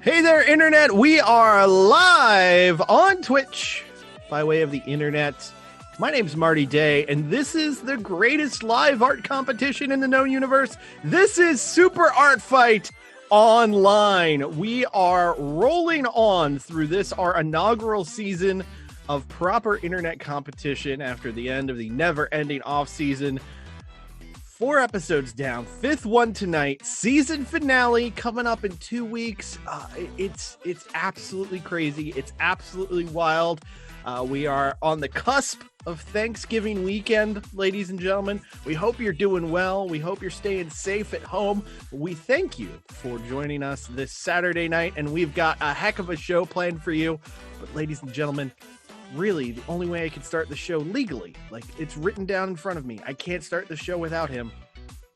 Hey there, Internet. We are live on Twitch by way of the Internet. My name's Marty Day, and this is the greatest live art competition in the known universe. This is Super Art Fight Online. We are rolling on through this, our inaugural season of proper Internet competition after the end of the never-ending off-season. 4 episodes down, 5th one tonight, season finale coming up in 2 weeks. It's absolutely crazy. It's absolutely wild. We are on the cusp of Thanksgiving weekend, ladies and gentlemen. We hope you're doing well. We hope you're staying safe at home. We thank you for joining us this Saturday night, and we've got a heck of a show planned for you. But ladies and gentlemen, really, the only way I can start the show legally, like it's written down in front of me, I can't start the show without him.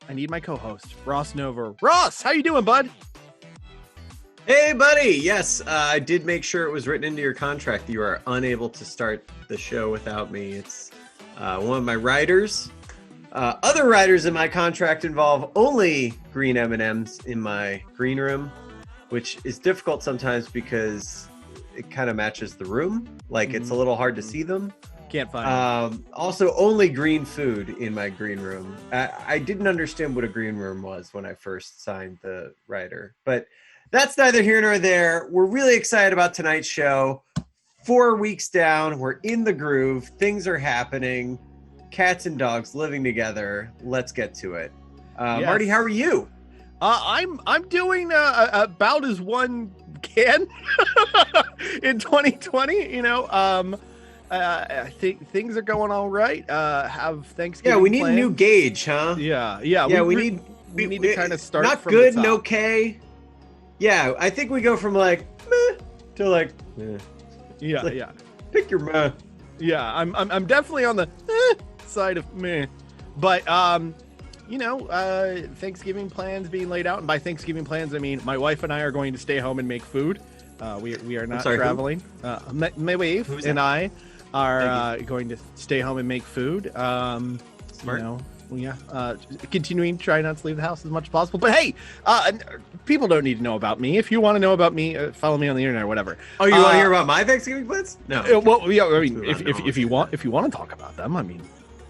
I need my co-host, Ross Nova. Ross, how you doing, bud? Hey, buddy. Yes, I did make sure it was written into your contract that you are unable to start the show without me. It's one of my writers. Other writers in my contract involve only green M&Ms in my green room, which is difficult sometimes because it kind of matches the room. Like it's a little hard to see them. Can't find them. Also, only green food in my green room. I didn't understand what a green room was when I first signed the writer, but that's neither here nor there. We're really excited about tonight's show. 4 weeks down, we're in the groove. Things are happening. Cats and dogs living together. Let's get to it. Yes. Marty, how are you? I'm doing about as one can in 2020. I think things are going all right. Have Thanksgiving. Yeah, we need planned. a new gauge, huh? Yeah. We need to kind of start. Not from good the top. and okay. Yeah, I think we go from like meh to like meh. Yeah, like, yeah. Pick your meh. Yeah, I'm definitely on the side of meh, but Thanksgiving plans being laid out, and by Thanksgiving plans I mean my wife and I are going to stay home and make food. We are not traveling. My wife and I are going to stay home and make food. Smart. Continuing to try not to leave the house as much as possible. But hey, people don't need to know about me. If you want to know about me, follow me on the internet or whatever. Oh, you want to hear about my Thanksgiving plans? No. Well, yeah. I mean, if you want to talk about them, I mean,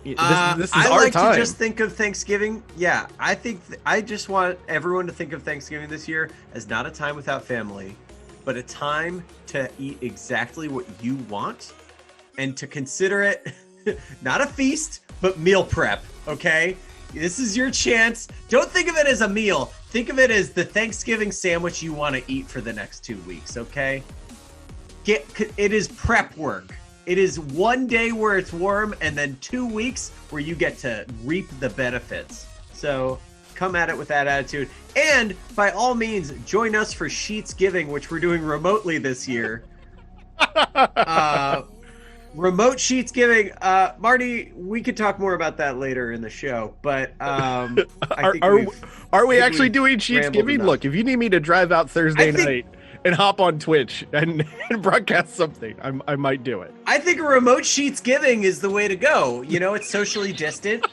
this is I our like time. to just think of Thanksgiving. Yeah, I think I just want everyone to think of Thanksgiving this year as not a time without family, but a time to eat exactly what you want and to consider it not a feast, but meal prep, okay? This is your chance. Don't think of it as a meal. Think of it as the Thanksgiving sandwich you want to eat for the next 2 weeks, okay? It is prep work. It is 1 day where it's warm and then 2 weeks where you get to reap the benefits. So come at it with that attitude. And by all means, join us for Sheets Giving, which we're doing remotely this year. Remote Sheets Giving. Marty, we could talk more about that later in the show, but are we actually doing Sheets Giving? Enough. Look, if you need me to drive out Thursday night and hop on Twitch and broadcast something, I might do it. I think a remote Sheets Giving is the way to go. It's socially distant,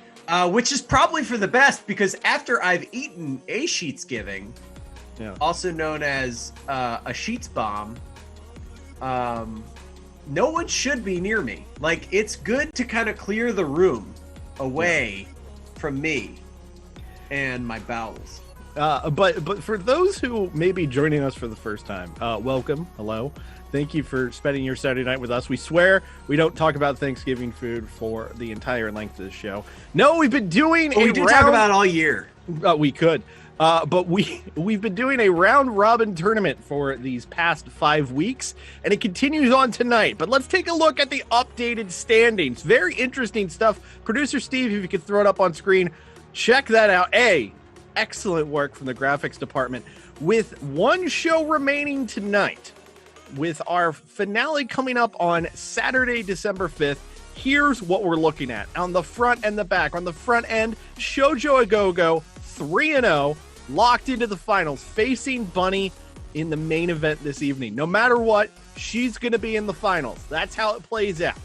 which is probably for the best because after I've eaten a Sheets Giving, also known as a Sheets Bomb, no one should be near me. Like, it's good to kind of clear the room away from me and my bowels. But for those who may be joining us for the first time, welcome. Hello. Thank you for spending your Saturday night with us. We swear we don't talk about Thanksgiving food for the entire length of the show. No, we've been doing we do talk about it all year. We could. But we've been doing a round robin tournament for these past 5 weeks, and it continues on tonight. But let's take a look at the updated standings. Very interesting stuff. Producer Steve, if you could throw it up on screen, check that out. Excellent work from the graphics department. With one show remaining tonight, with our finale coming up on Saturday, December 5th, here's what we're looking at. On the front and the back. On the front end, Shoujo Agogo, 3-0. Locked into the finals, facing Bunny in the main event this evening. No matter what, she's going to be in the finals. That's how it plays out.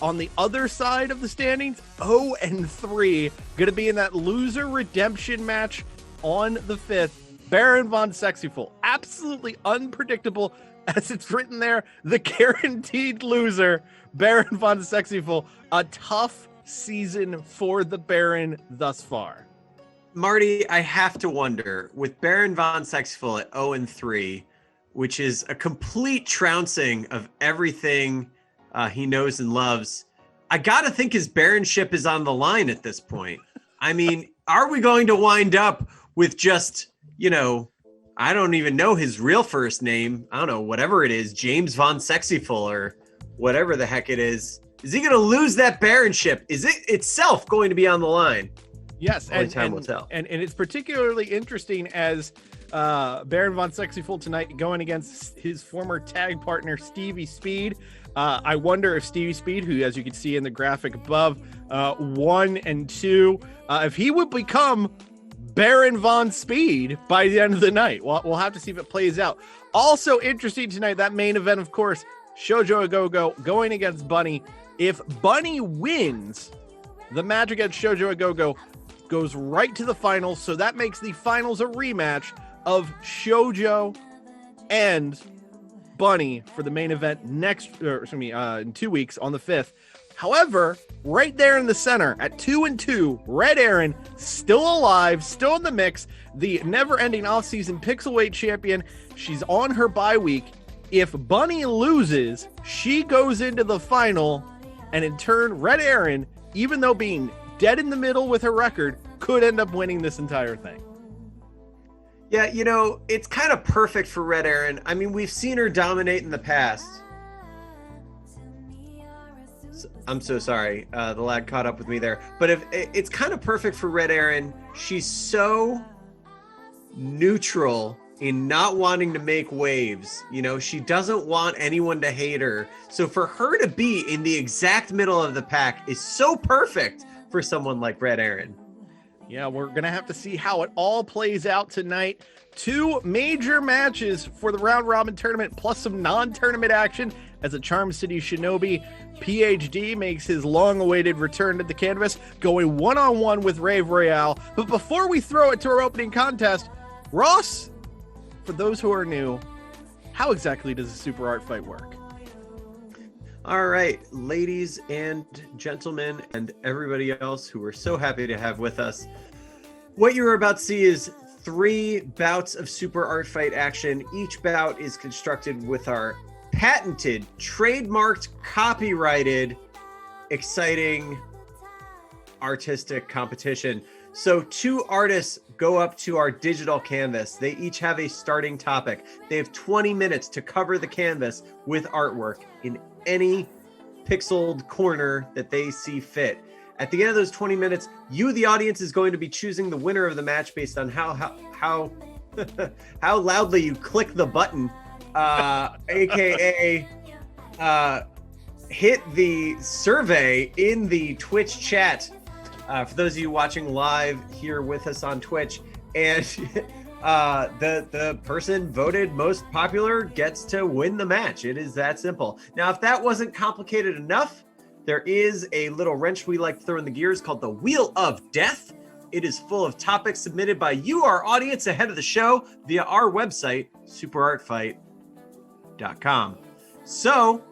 On the other side of the standings, 0-3, going to be in that loser redemption match on the 5th. Baron von Sexyful. Absolutely unpredictable, as it's written there. The guaranteed loser, Baron von Sexyful. A tough season for the Baron thus far. Marty, I have to wonder, with Baron von Sexyful at 0-3, which is a complete trouncing of everything he knows and loves, I gotta think his Baronship is on the line at this point. I mean, are we going to wind up with just, I don't even know his real first name. I don't know, whatever it is, James von Sexyful or whatever the heck it is. Is he going to lose that Baronship? Is it itself going to be on the line? Yes, only time will tell. And it's particularly interesting as Baron von Sexyful tonight going against his former tag partner Stevie Speed. I wonder if Stevie Speed, who, as you can see in the graphic above, 1 and 2, if he would become Baron von Speed by the end of the night. We'll have to see if it plays out. Also interesting tonight, that main event, of course, Shoujo Agogo going against Bunny. If Bunny wins, the match against Shoujo Agogo goes right to the finals, so that makes the finals a rematch of Shoujo and Bunny for the main event in 2 weeks on the 5th. However, right there in the center at 2-2, Red Aaron still alive, still in the mix, the never-ending off-season Pixelweight champion. She's on her bye week. If Bunny loses, she goes into the final, and in turn, Red Aaron, even though being dead in the middle with her record, could end up winning this entire thing. Yeah, it's kind of perfect for Red Aaron. I mean, we've seen her dominate in the past. I'm so sorry. The lag caught up with me there. But if it's kind of perfect for Red Aaron. She's so neutral in not wanting to make waves. She doesn't want anyone to hate her. So for her to be in the exact middle of the pack is so perfect for someone like Red Aaron. Yeah, we're going to have to see how it all plays out tonight. 2 major matches for the round robin tournament, plus some non-tournament action as a Charm City Shinobi PhD makes his long-awaited return to the canvas, going one-on-one with Rave Royale. But before we throw it to our opening contest, Ross, for those who are new, how exactly does a super art fight work? All right, ladies and gentlemen, and everybody else who we're so happy to have with us. What you're about to see is 3 bouts of super art fight action. Each bout is constructed with our patented, trademarked, copyrighted, exciting, artistic competition. So 2 artists go up to our digital canvas. They each have a starting topic. They have 20 minutes to cover the canvas with artwork in any pixeled corner that they see fit. At the end of those 20 minutes, you, the audience, is going to be choosing the winner of the match based on how loudly you click the button, aka hit the survey in the Twitch chat. For those of you watching live here with us on Twitch, and the person voted most popular gets to win the match. It is that simple. Now, if that wasn't complicated enough, there is a little wrench we like to throw in the gears called the Wheel of Death. It is full of topics submitted by you, our audience, ahead of the show via our website, superartfight.com. So,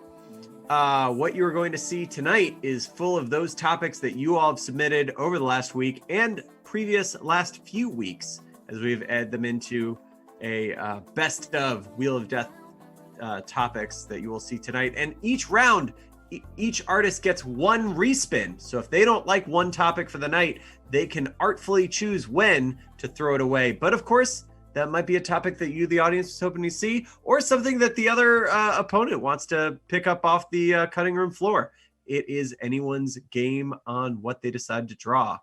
what you're going to see tonight is full of those topics that you all have submitted over the last week and previous last few weeks, as we've added them into a best of Wheel of Death topics that you will see tonight. And each round, each artist gets 1 respin. So if they don't like one topic for the night, they can artfully choose when to throw it away. But of course, that might be a topic that you, the audience, is hoping to see, or something that the other opponent wants to pick up off the cutting room floor. It is anyone's game on what they decide to draw.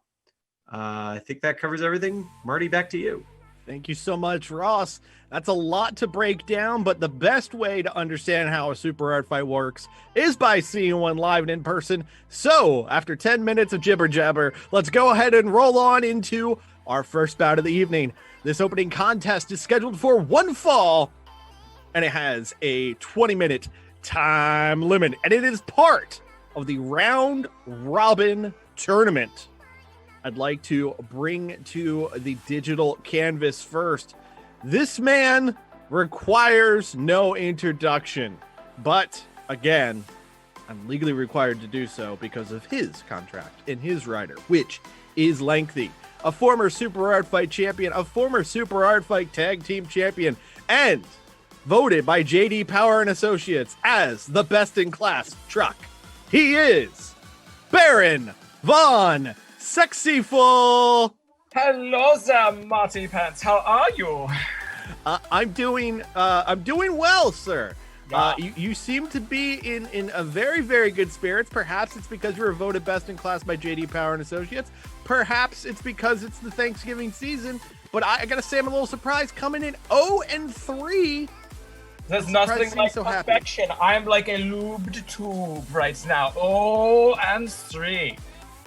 I think that covers everything. Marty, back to you. Thank you so much, Ross. That's a lot to break down, but the best way to understand how a super art fight works is by seeing one live and in person. So, after 10 minutes of jibber jabber, let's go ahead and roll on into our first bout of the evening. This opening contest is scheduled for 1 fall, and it has a 20-minute time limit, and it is part of the round robin tournament. I'd like to bring to the digital canvas first This man requires no introduction, but again, I'm legally required to do so because of his contract and his rider, which is lengthy. A former Super Hard Fight champion, a former Super Hard Fight tag team champion, and voted by JD Power and Associates as the best in class truck. He is Baron von Sexyful. Hello there, Marty Pants. How are you? I'm doing well, sir. Yeah. You seem to be in a very, very good spirits. Perhaps it's because you were voted best in class by JD Power and Associates. Perhaps it's because it's the Thanksgiving season. But I gotta say, I'm a little surprised coming in 0-3. There's nothing like so perfection. I'm like a lubed tube right now. 0-3.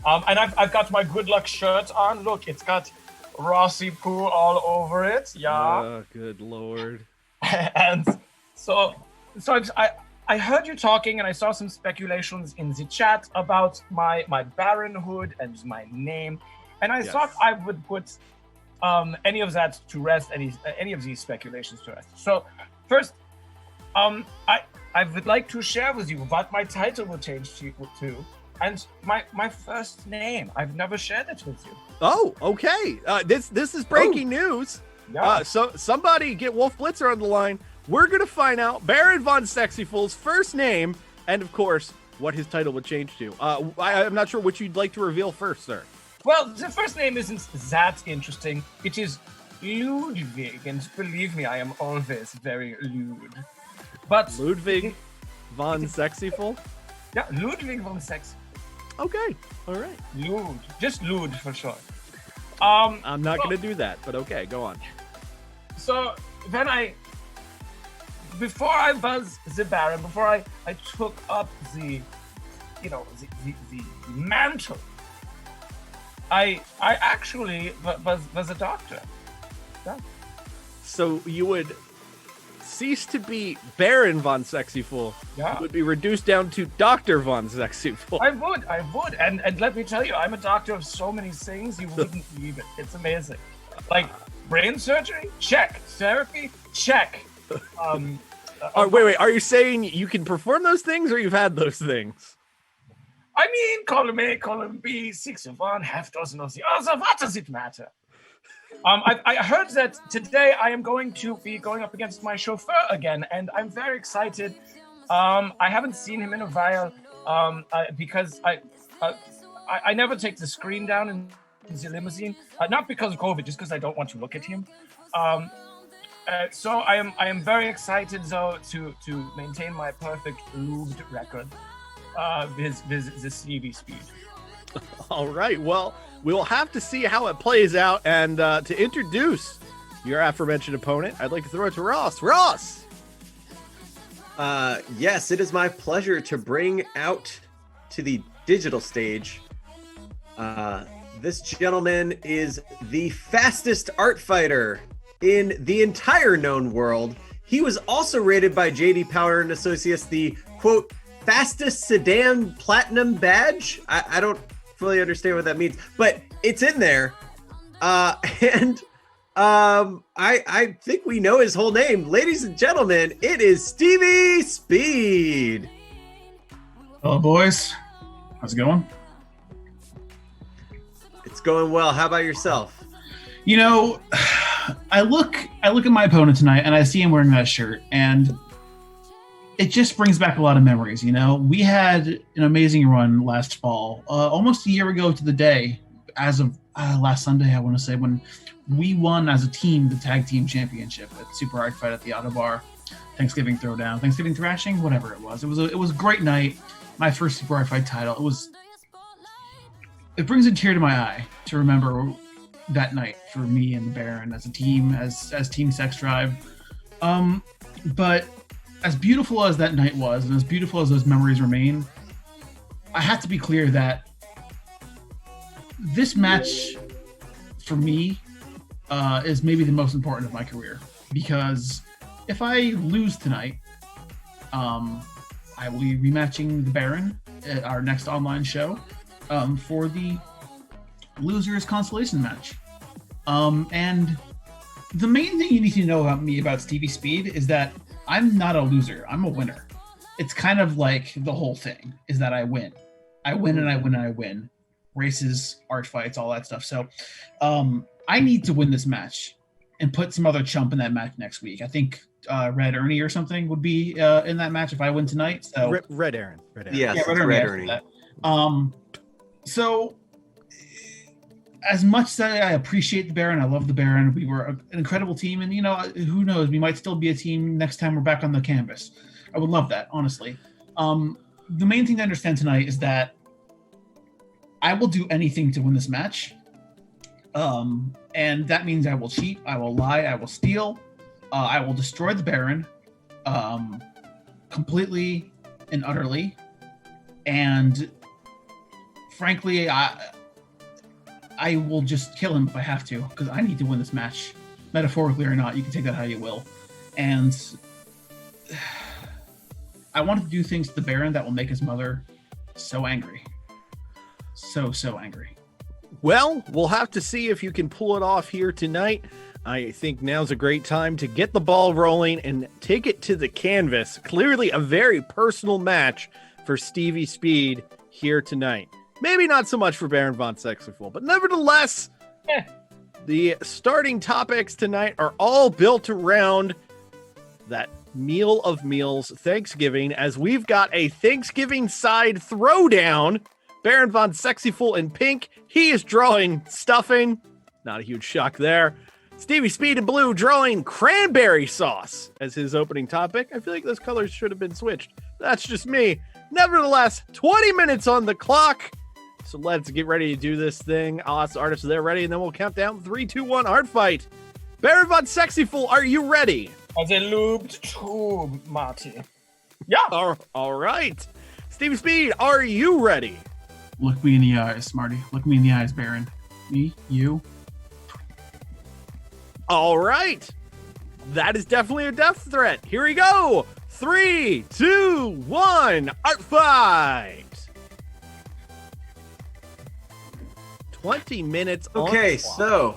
And I've got my good luck shirt on. Look, it's got Rossi Poo all over it. Yeah. Oh, good lord. And so I heard you talking, and I saw some speculations in the chat about my baronhood and my name, and I thought I would put any of that to rest, any of these speculations to rest. So first, I would like to share with you what my title will change to, and my first name. I've never shared it with you. Oh, okay. This is breaking news. Yeah. So somebody get Wolf Blitzer on the line. We're going to find out Baron von Sexyful's first name and, of course, what his title would change to. I'm not sure which you'd like to reveal first, sir. Well, the first name isn't that interesting. It is Ludwig, and believe me, I am always very lewd. But Ludwig von Sexyful? Yeah, Ludwig von Sexyful. Okay, all right. Lewd, just lewd for short. I'm not going to do that, but okay, go on. So then before I was the Baron, before I took up the mantle, I actually was a doctor. Yeah. So you would cease to be Baron von Sexyful. Yeah. You would be reduced down to Dr. von Sexyful. I would. And let me tell you, I'm a doctor of so many things you wouldn't believe it. It's amazing. Like brain surgery? Check. Therapy? Check. Wait. Are you saying you can perform those things, or you've had those things? I mean, column A, column B, 6 of one, half dozen of the other. What does it matter? I heard that today I am going to be going up against my chauffeur again, and I'm very excited. I haven't seen him in a while because I never take the screen down in the limousine, not because of COVID, just because I don't want to look at him. So I am very excited though to maintain my perfect lubed record with the Stevie Speed. All right. Well, we'll have to see how it plays out. And to introduce your aforementioned opponent, I'd like to throw it to Ross. Ross! Yes, it is my pleasure to bring out to the digital stage. This gentleman is the fastest art fighter in the entire known world. He was also rated by JD Power and Associates the, quote, fastest sedan platinum badge. I don't fully understand what that means, but it's in there. And I think we know his whole name. Ladies and gentlemen, it is Stevie Speed. Hello, boys. How's it going? It's going well. How about yourself? You know, I look at my opponent tonight and I see him wearing that shirt, and it just brings back a lot of memories. You know, we had an amazing run last fall, almost a year ago to the day, as of last Sunday, I want to say, when we won as a team the tag team championship at Super Hard Fight at the Auto Bar, Thanksgiving Throwdown, Thanksgiving Thrashing, whatever it was. It was a great night. My first Super Hard Fight title. It brings a tear to my eye to remember that night for me and Baron as a team, as Team Sex Drive. But as beautiful as that night was, and as beautiful as those memories remain, I have to be clear that this match, for me, is maybe the most important of my career. Because if I lose tonight, I will be rematching the Baron at our next online show for the losers consolation match. And The main thing you need to know about me about Stevie Speed is that I'm not a loser. I'm a winner. It's kind of like the whole thing is that I win. I win and I win and I win. Races, art fights, all that stuff. So I need to win this match and put some other chump in that match next week. I think Red Ernie or something would be in that match if I win tonight. So Red Aaron. Yes, yeah, Red Ernie. So as much as I appreciate the Baron, I love the Baron. We were an incredible team, and who knows, we might still be a team next time we're back on the canvas. I would love that, honestly. The main thing to understand tonight is that I will do anything to win this match. And that means I will cheat, I will lie, I will steal, I will destroy the Baron completely and utterly. And frankly, I will just kill him if I have to, because I need to win this match. Metaphorically or not, you can take that how you will. And I want to do things to the Baron that will make his mother so angry. So angry. Well, we'll have to see if you can pull it off here tonight. I think now's a great time to get the ball rolling and take it to the canvas. Clearly a very personal match for Stevie Speed here tonight. Maybe not so much for Baron von Sexyful, but nevertheless, the starting topics tonight are all built around that meal of meals, Thanksgiving, as we've got a Thanksgiving side throwdown. Baron von Sexyful in pink. He is drawing stuffing. Not a huge shock there. Stevie Speed in blue drawing cranberry sauce as his opening topic. I feel like those colors should have been switched. That's just me. Nevertheless, 20 minutes on the clock. So let's get ready to do this thing. I'll ask the artists if they're ready, and then we'll count down 3, 2, 1, art fight. Baron von Sexyful, are you ready? As a looped tube, Marty. Yeah. All right. Stevie Speed, are you ready? Look me in the eyes, Marty. Look me in the eyes, Baron. Me, you. All right. That is definitely a death threat. Here we go. 3, 2, 1, art fight. 20 minutes on Okay, the clock. so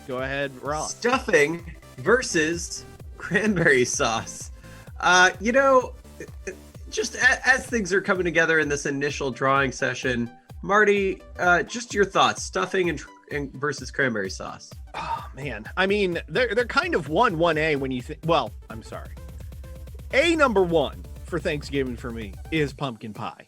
Go ahead, Ross. stuffing versus cranberry sauce. Just as things are coming together in this initial drawing session, Marty, just your thoughts: stuffing and versus cranberry sauce. Oh man, I mean they're kind of 1A when you think. Well, I'm sorry. A number one for Thanksgiving for me is pumpkin pie.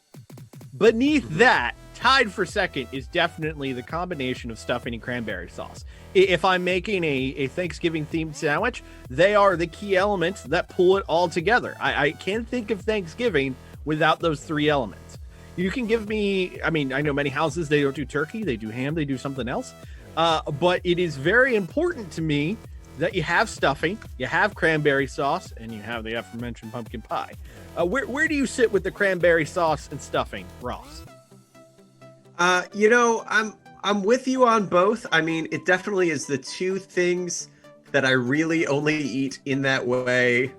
Beneath that, tied for second, is definitely the combination of stuffing and cranberry sauce. If I'm making a Thanksgiving themed sandwich, they are the key elements that pull it all together. I can't think of Thanksgiving without those three elements. You can give me, I mean, I know many houses, they don't do turkey, they do ham, they do something else. But it is very important to me that you have stuffing, you have cranberry sauce, and you have the aforementioned pumpkin pie. Where do you sit with the cranberry sauce and stuffing, Ross? I'm with you on both. I mean, it definitely is the two things that I really only eat in that way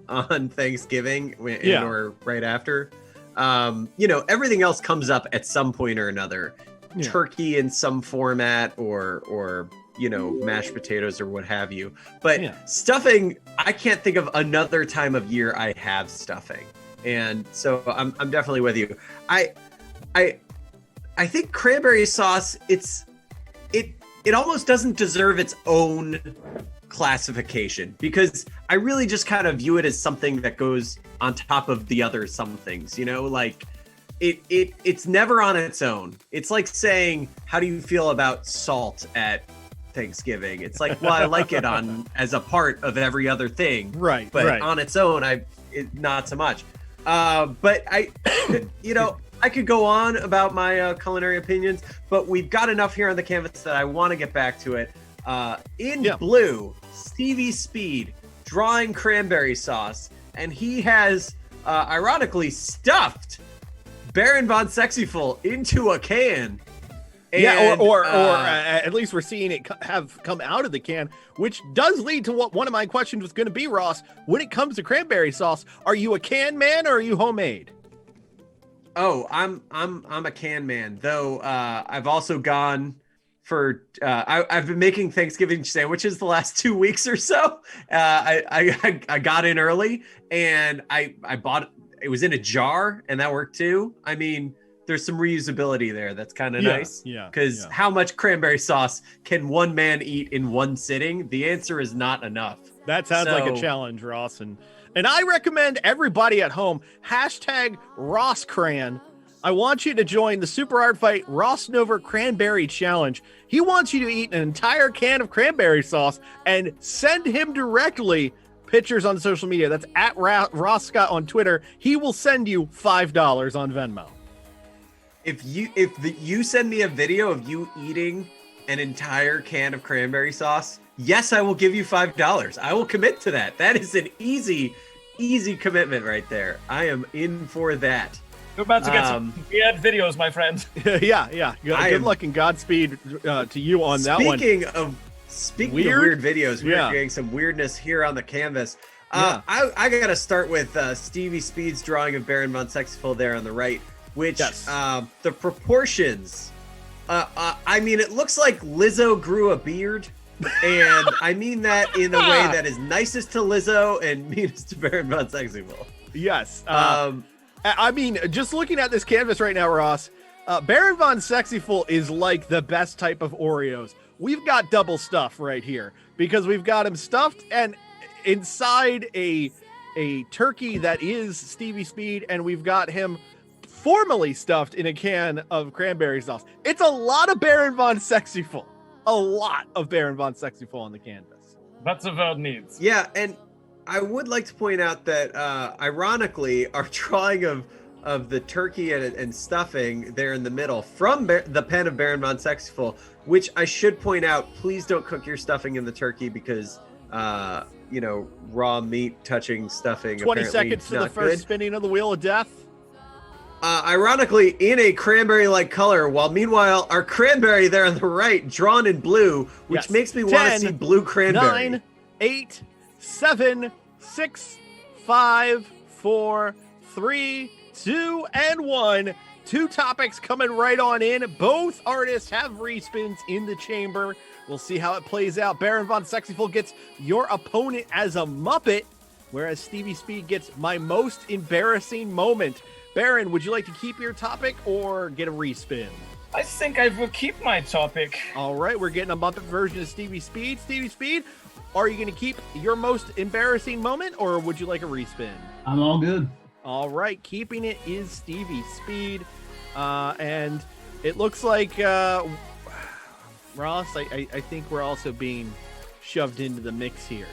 on Thanksgiving or right after. Everything else comes up at some point or another. Yeah. Turkey in some format or mashed potatoes or what have you. But stuffing, I can't think of another time of year I have stuffing. And so I'm definitely with you. I think cranberry sauce, it almost doesn't deserve its own classification, because I really just kind of view it as something that goes on top of the other somethings, like it's never on its own. It's like saying, how do you feel about salt at Thanksgiving? It's like, well, I like it as a part of every other thing, right? But on its own, not so much. But I could go on about my culinary opinions, but we've got enough here on the canvas that I want to get back to it. In blue, Stevie Speed drawing cranberry sauce, and he has ironically stuffed Baron von Sexyful into a can. And, or at least we're seeing it have come out of the can, which does lead to what one of my questions was going to be, Ross. When it comes to cranberry sauce, are you a can man or are you homemade? Oh, I'm a can man, though. I've also gone I've been making Thanksgiving sandwiches the last 2 weeks or so. I got in early and I bought it was in a jar and that worked too. I mean, there's some reusability there. That's kind of nice. Yeah. Because how much cranberry sauce can one man eat in one sitting? The answer is not enough. That sounds like a challenge, Ross. And I recommend everybody at home, #RossCran. I want you to join the Super Art Fight Ross Nover Cranberry Challenge. He wants you to eat an entire can of cranberry sauce and send him directly pictures on social media. That's at Ross Scott on Twitter. He will send you $5 on Venmo. If you send me a video of you eating an entire can of cranberry sauce, yes, I will give you $5. I will commit to that. That is an easy commitment right there. I am in for that. You're about to get some weird videos, my friend. Yeah. Good luck and Godspeed to you on that one. Speaking of weird videos, we're getting some weirdness here on the canvas. I got to start with Stevie Speed's drawing of Baron von Sexyful there on the right, which the proportions. I mean, it looks like Lizzo grew a beard. And I mean that in a way that is nicest to Lizzo and meanest to Baron von Sexyful. Yes. I mean, just looking at this canvas right now, Ross, Baron von Sexyful is like the best type of Oreos. We've got double stuff right here because we've got him stuffed and inside a turkey that is Stevie Speed, and we've got him formally stuffed in a can of cranberry sauce. It's a lot of Baron von Sexyful. A lot of Baron von Sexyful on the canvas. That's a world needs. Yeah, and I would like to point out that, ironically, our drawing of the turkey and stuffing there in the middle from the pen of Baron von Sexyful, which I should point out, please don't cook your stuffing in the turkey because, raw meat touching stuffing. 20 seconds to the first spinning of the Wheel of Death. Ironically, in a cranberry-like color, while meanwhile, our cranberry there on the right, drawn in blue, which makes me want to see blue cranberry. 9, 8, 7, 6, 5, 4, 3, 2, and 1. 2 topics coming right on in. Both artists have respins in the chamber. We'll see how it plays out. Baron von Sexyful gets your opponent as a Muppet, whereas Stevie Speed gets my most embarrassing moment. Baron, would you like to keep your topic or get a respin? I think I will keep my topic. All right, we're getting a Muppet version of Stevie Speed. Stevie Speed, are you going to keep your most embarrassing moment or would you like a respin? I'm all good. All right, keeping it is Stevie Speed. And it looks like, Ross, I think we're also being shoved into the mix here.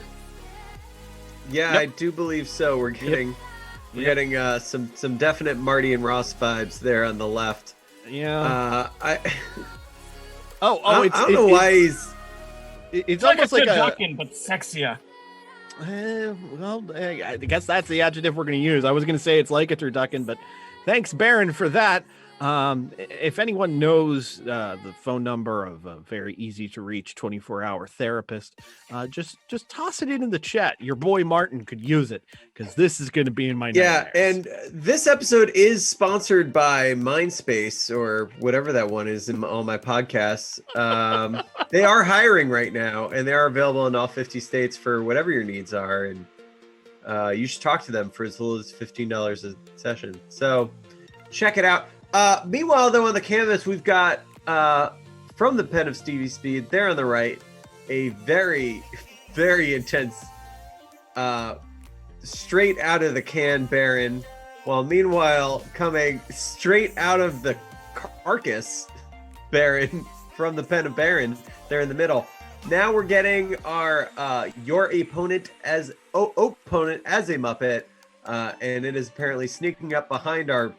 Yeah, I do believe so. We're getting... We're getting some definite Marty and Ross vibes there on the left. Yeah. I don't know why he's. It's almost like a ducking, but sexier. I guess that's the adjective we're going to use. I was going to say it's like a turducken, but thanks, Baron, for that. If anyone knows the phone number of a very easy to reach 24-hour therapist, just toss it in the chat. Your boy Martin could use it because this is going to be in my nightmares. And this episode is sponsored by Mindspace or whatever that one is in all my podcasts. They are hiring right now, and they are available in all 50 states for whatever your needs are. And you should talk to them for as little as $15 a session. So check it out. Meanwhile, though, on the canvas, we've got, from the pen of Stevie Speed, there on the right, a very, very intense, straight out of the can Baron, while meanwhile, coming straight out of the carcass Baron, from the pen of Baron, there in the middle. Now we're getting our, your opponent as a Muppet, and it is apparently sneaking up behind our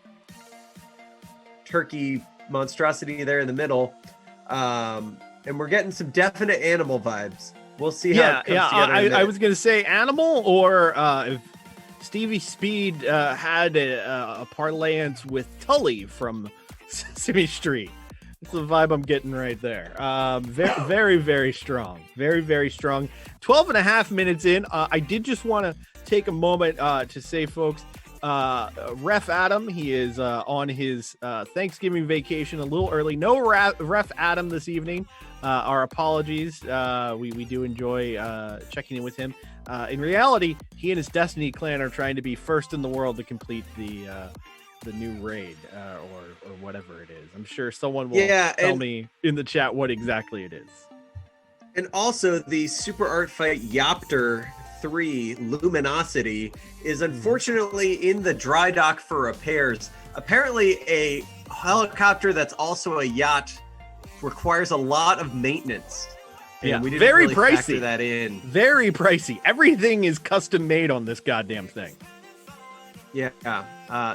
turkey monstrosity there in the middle, and we're getting some definite animal vibes. We'll see how it comes together. I was gonna say animal, or if Stevie Speed had a parlayance with Tully from Sesame Street. That's the vibe I'm getting right there. Very, very, very strong. Very, very strong. 12 and a half minutes in. I did just want to take a moment to say, folks, Ref Adam, he is on his Thanksgiving vacation a little early. No Ref Adam this evening. Our apologies. We do enjoy checking in with him. In reality, he and his Destiny clan are trying to be first in the world to complete the new raid or whatever it is. I'm sure someone will tell me in the chat what exactly it is. And also the Super Art Fight Yopter 3 Luminosity is unfortunately in the dry dock for repairs. Apparently a helicopter that's also a yacht requires a lot of maintenance. And we didn't very really pricey. Factor that in. Very pricey. Everything is custom made on this goddamn thing. Yeah.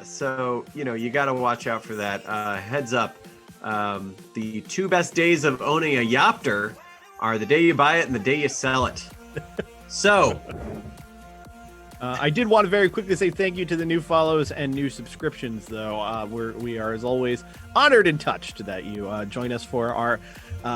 So, you got to watch out for that. Heads up. The 2 best days of owning a Yopter are the day you buy it and the day you sell it. So, I did want to very quickly say thank you to the new follows and new subscriptions, though. We are, as always, honored and touched that you join us for our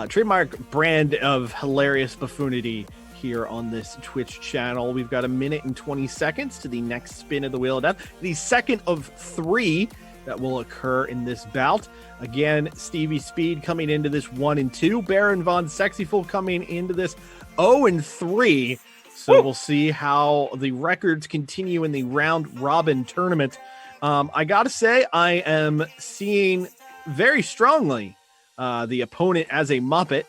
trademark brand of hilarious buffoonity here on this Twitch channel. We've got 1 minute and 20 seconds to the next spin of the Wheel of Death, the second of 3 that will occur in this bout. Again, Stevie Speed coming into this 1 and 2, Baron von Sexyful coming into this 0 and 3. So we'll see how the records continue in the round robin tournament. I gotta say, I am seeing very strongly the opponent as a Muppet.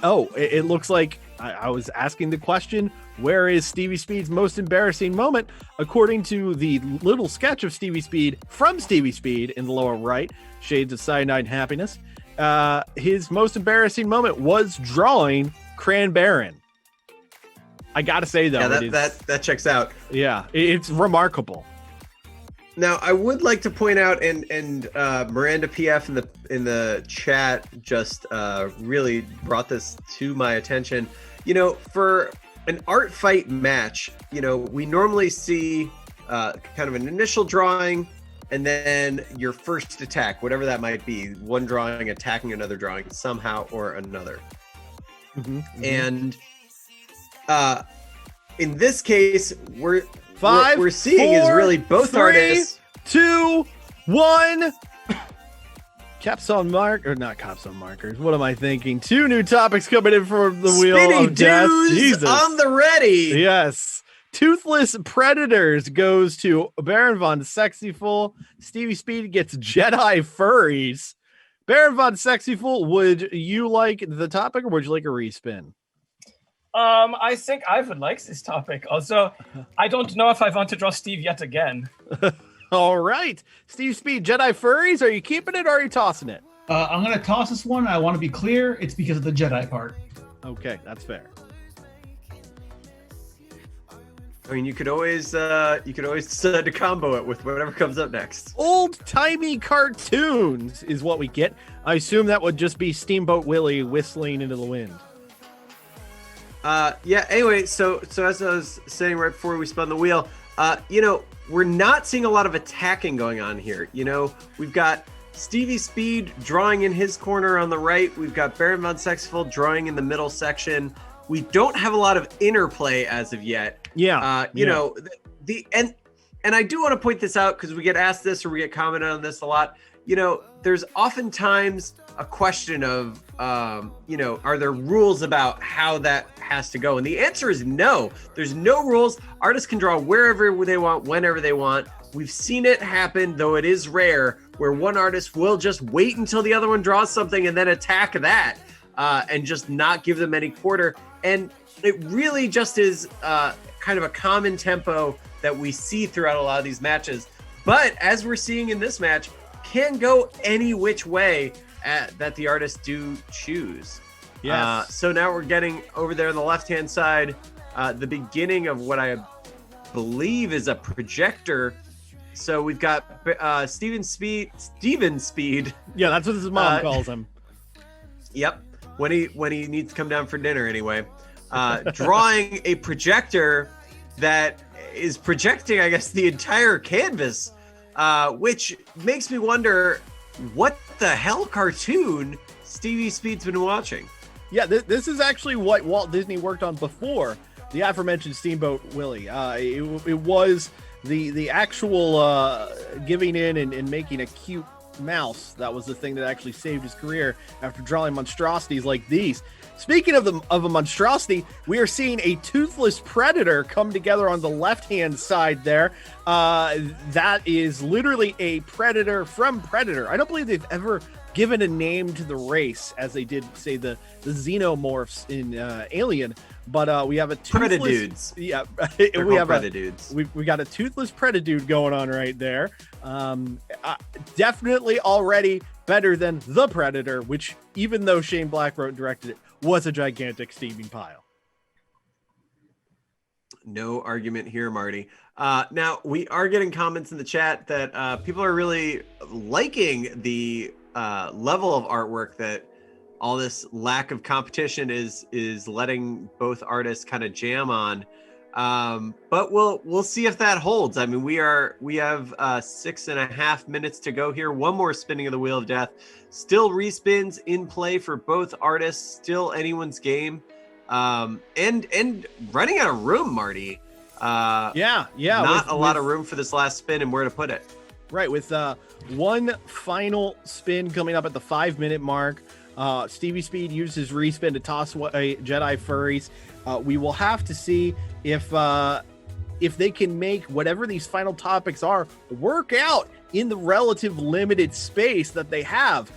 It looks like I was asking the question, where is Stevie Speed's most embarrassing moment? According to the little sketch of Stevie Speed from Stevie Speed in the lower right, Shades of Cyanide Happiness, his most embarrassing moment was drawing Cran-Baron. I gotta say, though, that checks out. Yeah, it's remarkable. Now, I would like to point out, and Miranda PF in the chat just really brought this to my attention. For an art fight match, we normally see kind of an initial drawing, and then your first attack, whatever that might be, one drawing attacking another drawing somehow or another. And in this case, we're seeing is really both 3, artists. 2, 1. Caps on mark, or not caps on markers. What am I thinking? 2 new topics coming in for the Wheel Spinny of Death. Dudes Jesus. on the ready. Yes. Toothless Predators goes to Baron von Sexyful. Stevie Speed gets Jedi Furries. Baron von Sexyful, would you like the topic or would you like a respin? I think I would like this topic. Also, I don't know if I want to draw Steve yet again. All right. Steve Speed, Jedi Furries, are you keeping it or are you tossing it? I'm going to toss this one. I want to be clear. It's because of the Jedi part. Okay, that's fair. I mean, you could always decide to combo it with whatever comes up next. Old-timey cartoons is what we get. I assume that would just be Steamboat Willie whistling into the wind. Anyway, so as I was saying right before we spun the wheel, we're not seeing a lot of attacking going on here. We've got Stevie Speed drawing in his corner on the right. We've got Baron von Sexyful drawing in the middle section. We don't have a lot of interplay as of yet. Yeah. And I do want to point this out because we get asked this or we get commented on this a lot. There's oftentimes a question of, are there rules about how that has to go? And the answer is no. There's no rules. Artists can draw wherever they want, whenever they want. We've seen it happen, though it is rare, where one artist will just wait until the other one draws something and then attack that and just not give them any quarter. And it really just is kind of a common tempo that we see throughout a lot of these matches. But as we're seeing in this match, can go any which way that the artists do choose. Yes. So now we're getting over there on the left-hand side, the beginning of what I believe is a projector. So we've got Steven Speed. Yeah, that's what his mom calls him. Yep. When he needs to come down for dinner anyway. Drawing a projector that is projecting, I guess, the entire canvas, which makes me wonder what the hell cartoon Stevie Speed's been watching. Yeah, this is actually what Walt Disney worked on before the aforementioned Steamboat Willie. It was the actual giving in and making a cute mouse, that was the thing that actually saved his career after drawing monstrosities like these. Speaking of a monstrosity, we are seeing a toothless predator come together on the left-hand side there. That is literally a predator from Predator. I don't believe they've ever given a name to the race as they did, say, the xenomorphs in Alien. But we have a toothless... Predadudes. Yeah, we have Predadudes. We got a toothless Predadude going on right there. Definitely already better than The Predator, which, even though Shane Black wrote and directed it, was a gigantic steaming pile. No argument here, Marty. Now, we are getting comments in the chat that people are really liking the level of artwork that all this lack of competition is letting both artists kind of jam on. But we'll see if that holds. I mean, we have 6.5 minutes to go here. One more spinning of the Wheel of Death. Still respins in play for both artists. Still anyone's game. And running out of room, Marty. Yeah. Not a lot of room for this last spin and where to put it. Right, with one final spin coming up at the 5-minute mark. Stevie Speed used his respin to toss away Jedi Furries. We will have to see if they can make whatever these final topics are work out in the relative limited space that they have.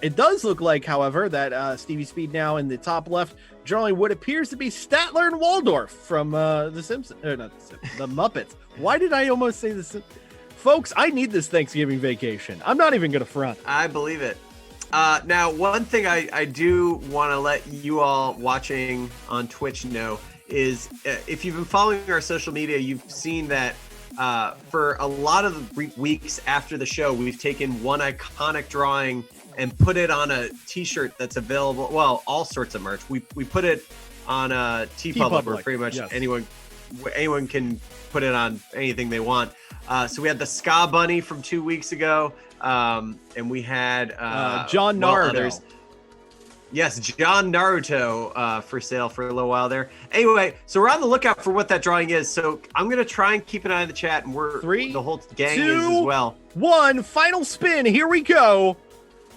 It does look like, however, that Stevie Speed now in the top left drawing what appears to be Statler and Waldorf from The Simpsons, or not The Simpsons, The Muppets. Why did I almost say this? Folks, I need this Thanksgiving vacation. I'm not even going to front. I believe it. Now, one thing I do want to let you all watching on Twitch know is if you've been following our social media, you've seen that for a lot of the weeks after the show, we've taken one iconic drawing and put it on a t-shirt that's available. Well, all sorts of merch. We put it on a TeePublic where pretty much anyone can put it on anything they want. So we had the Ska Bunny from 2 weeks ago. And we had John Naruto. Yes, John Naruto for sale for a little while there. Anyway, so we're on the lookout for what that drawing is. So I'm going to try and keep an eye on the chat, and the whole gang is as well. 1, final spin. Here we go.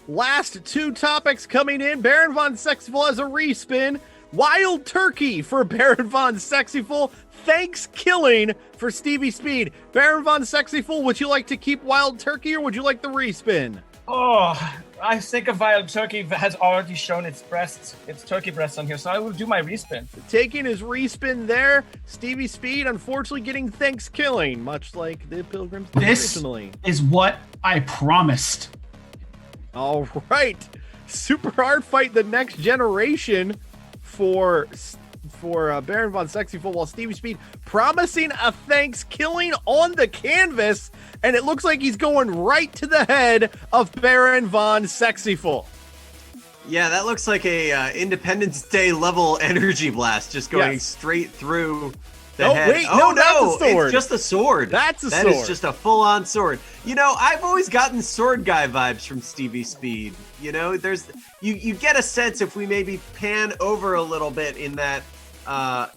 Last two topics coming in. Baron von Sexyful has a respin. Wild Turkey for Baron von Sexyful. Thanks Killing for Stevie Speed. Baron von Sexyful, would you like to keep Wild Turkey or would you like the respin? Oh, I think a Wild Turkey has already shown its breasts, its turkey breasts on here, so I will do my respin. Taking his respin there, Stevie Speed unfortunately getting Thanks Killing, much like the Pilgrims did originally. This is what I promised. All right, super hard fight the next generation for Baron von Sexyful, while Stevie Speed promising a Thanks Killing on the canvas, and it looks like he's going right to the head of Baron von Sexyful. Yeah, that looks like a Independence Day level energy blast, just going straight through the head. Wait, no, that's a sword. It's just a sword. That is just a full-on sword. You know, I've always gotten sword guy vibes from Stevie Speed. You know, you get a sense if we maybe pan over a little bit in that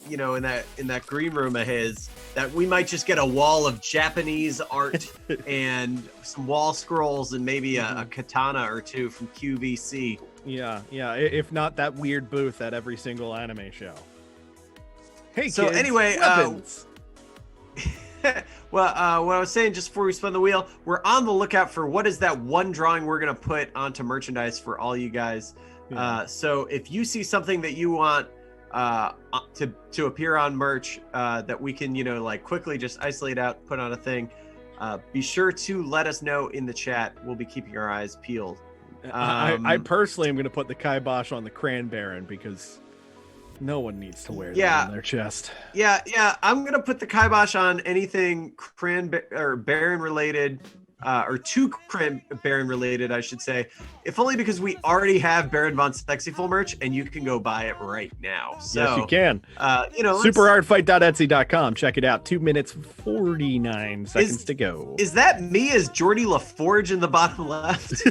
in that green room of his, that we might just get a wall of Japanese art and some wall scrolls and maybe a katana or two from QVC. Yeah. If not that weird booth at every single anime show. Hey, so kids, anyway, weapons. What I was saying just before we spin the wheel, we're on the lookout for what is that one drawing we're going to put onto merchandise for all you guys. Yeah. So if you see something that you want to appear on merch that we can, quickly just isolate out, put on a thing, be sure to let us know in the chat. We'll be keeping our eyes peeled. I personally am going to put the kibosh on the Cran Baron because no one needs to wear that on their chest. Yeah. I'm going to put the kibosh on anything Baron related, or to Baron related, I should say, if only because we already have Baron von Sexyful merch and you can go buy it right now. So, yes, you can. Superhardfight.etsy.com. Check it out. 2 minutes 49 seconds to go. Is that me as Geordie LaForge in the bottom left?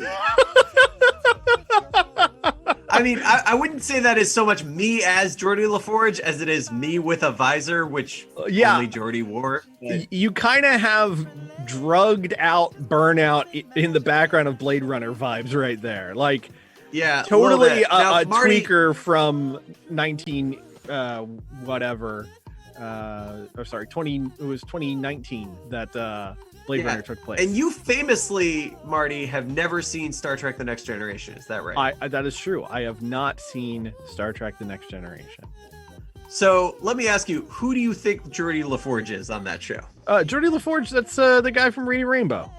I mean, I wouldn't say that is so much me as Geordie LaForge as it is me with a visor, which only Geordie wore. You kind of have drugged out Burnout in the background of Blade Runner vibes right there. Like, yeah, totally a Marty, tweaker from 20. It was 2019 that Blade Runner took place. And you famously, Marty, have never seen Star Trek: The Next Generation. Is that right? That is true. I have not seen Star Trek: The Next Generation. So let me ask you, who do you think Geordie LaForge is on that show? Geordie LaForge, that's the guy from Reading Rainbow.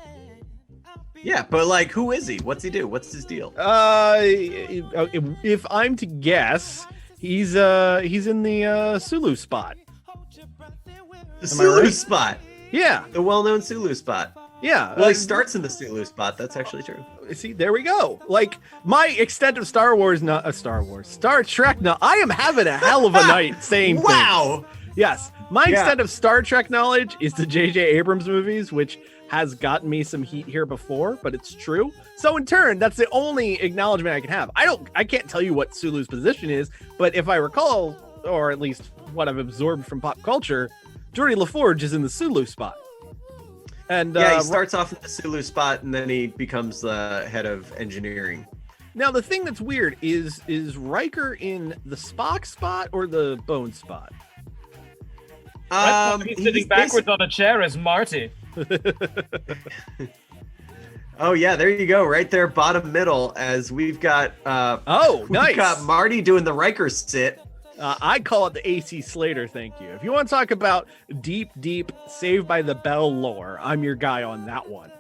Yeah, but like, who is he? What's he do? What's his deal? If I'm to guess, he's in the Sulu spot. The Sulu spot. Yeah, the well-known Sulu spot. Yeah, well, he starts in the Sulu spot. That's actually true. See, there we go. Like, my extent of Star Trek. Now, I am having a hell of a night saying wow. Things. Yes, my extent of Star Trek knowledge is the J.J. Abrams movies, which has gotten me some heat here before, but it's true. So in turn, that's the only acknowledgement I can have. I can't tell you what Sulu's position is, but if I recall, or at least what I've absorbed from pop culture, Geordie LaForge is in the Sulu spot. And he starts off in the Sulu spot, and then he becomes the head of engineering. Now, the thing that's weird is Riker in the Spock spot or the Bone spot? He's sitting backwards on a chair as Marty. Oh yeah, there you go, right there, bottom middle. As we've got nice. We've got Marty doing the Riker sit. I call it the AC Slater, thank you. If you want to talk about deep Saved by the Bell lore, I'm your guy on that one.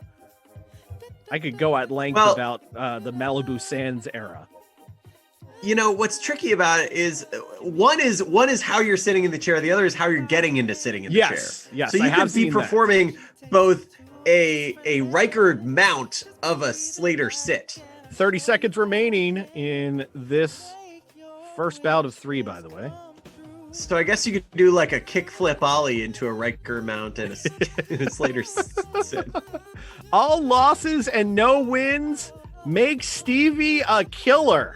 I could go at length about the Malibu Sands era. You know, what's tricky about it is one is how you're sitting in the chair, the other is how you're getting into sitting in the chair. Yes, so you could be performing both a Riker mount of a Slater sit. 30 seconds remaining in this first bout of 3, by the way. So I guess you could do like a kickflip ollie into a Riker mount and a Slater sit. All losses and no wins make Stevie a killer.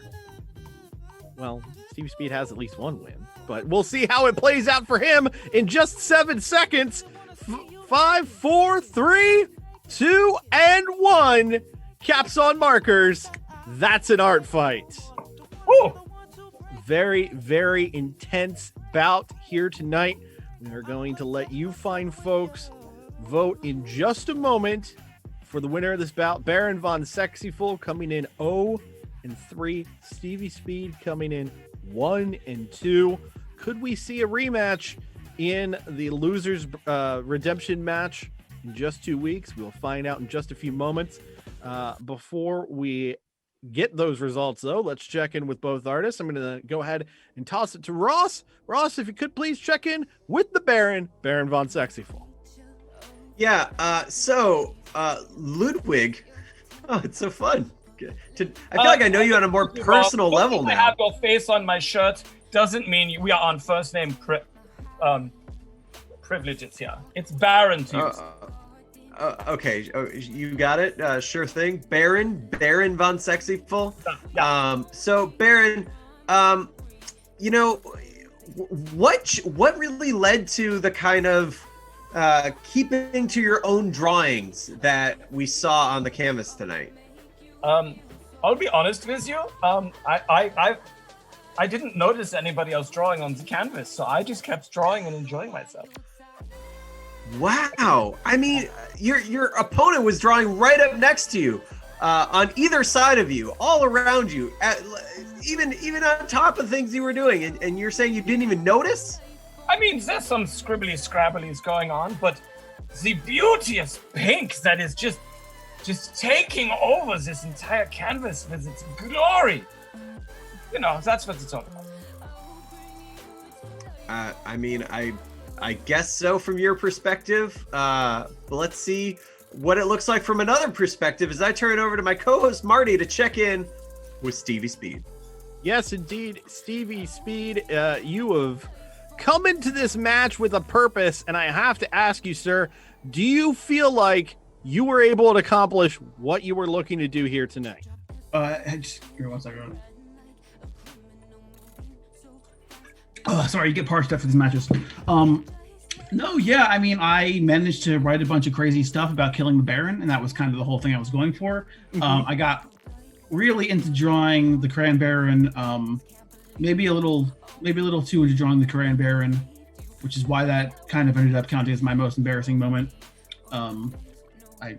Well, Stevie Speed has at least one win, but we'll see how it plays out for him in just 7 seconds. 5, 4, 3, 2, and 1. Caps on markers. That's an art fight. Woo! Very, very intense bout here tonight. We are going to let you fine folks vote in just a moment for the winner of this bout. Baron von Sexyful coming in 0-3. Stevie Speed coming in 1-2. Could we see a rematch in the losers redemption match in just 2 weeks? We'll find out in just a few moments. Before we get those results, though, let's check in with both artists. I'm going to go ahead and toss it to Ross. Ross, if you could please check in with the Baron von Sexyful. Yeah, so Ludwig, oh, it's so fun. I feel like I know you on a more personal level now. I have your face on my shirt doesn't mean we are on first name privileges here. It's Baron to use. Okay, you got it. Sure thing. Baron von Sexyful. Yeah. So Baron, you know, what really led to the kind of keeping to your own drawings that we saw on the canvas tonight? I'll be honest with you. I didn't notice anybody else drawing on the canvas, so I just kept drawing and enjoying myself. Wow. I mean, your opponent was drawing right up next to you, on either side of you, all around you, even on top of things you were doing, and you're saying you didn't even notice? I mean, there's some scribbly-scrabblies going on, but the beauteous pink that is just taking over this entire canvas with its glory. You know, that's what it's all about. I mean, I guess so from your perspective. But let's see what it looks like from another perspective as I turn it over to my co-host Marty to check in with Stevie Speed. Yes, indeed, Stevie Speed, you have come into this match with a purpose, and I have to ask you, sir, do you feel like you were able to accomplish what you were looking to do here tonight? Just give me 1 second. Sorry, you get parched after these matches. No, yeah, I mean, I managed to write a bunch of crazy stuff about killing the Baron, and that was kind of the whole thing I was going for. I got really into drawing the Cran Baron, maybe a little too into drawing the Cran Baron, which is why that kind of ended up counting as my most embarrassing moment. I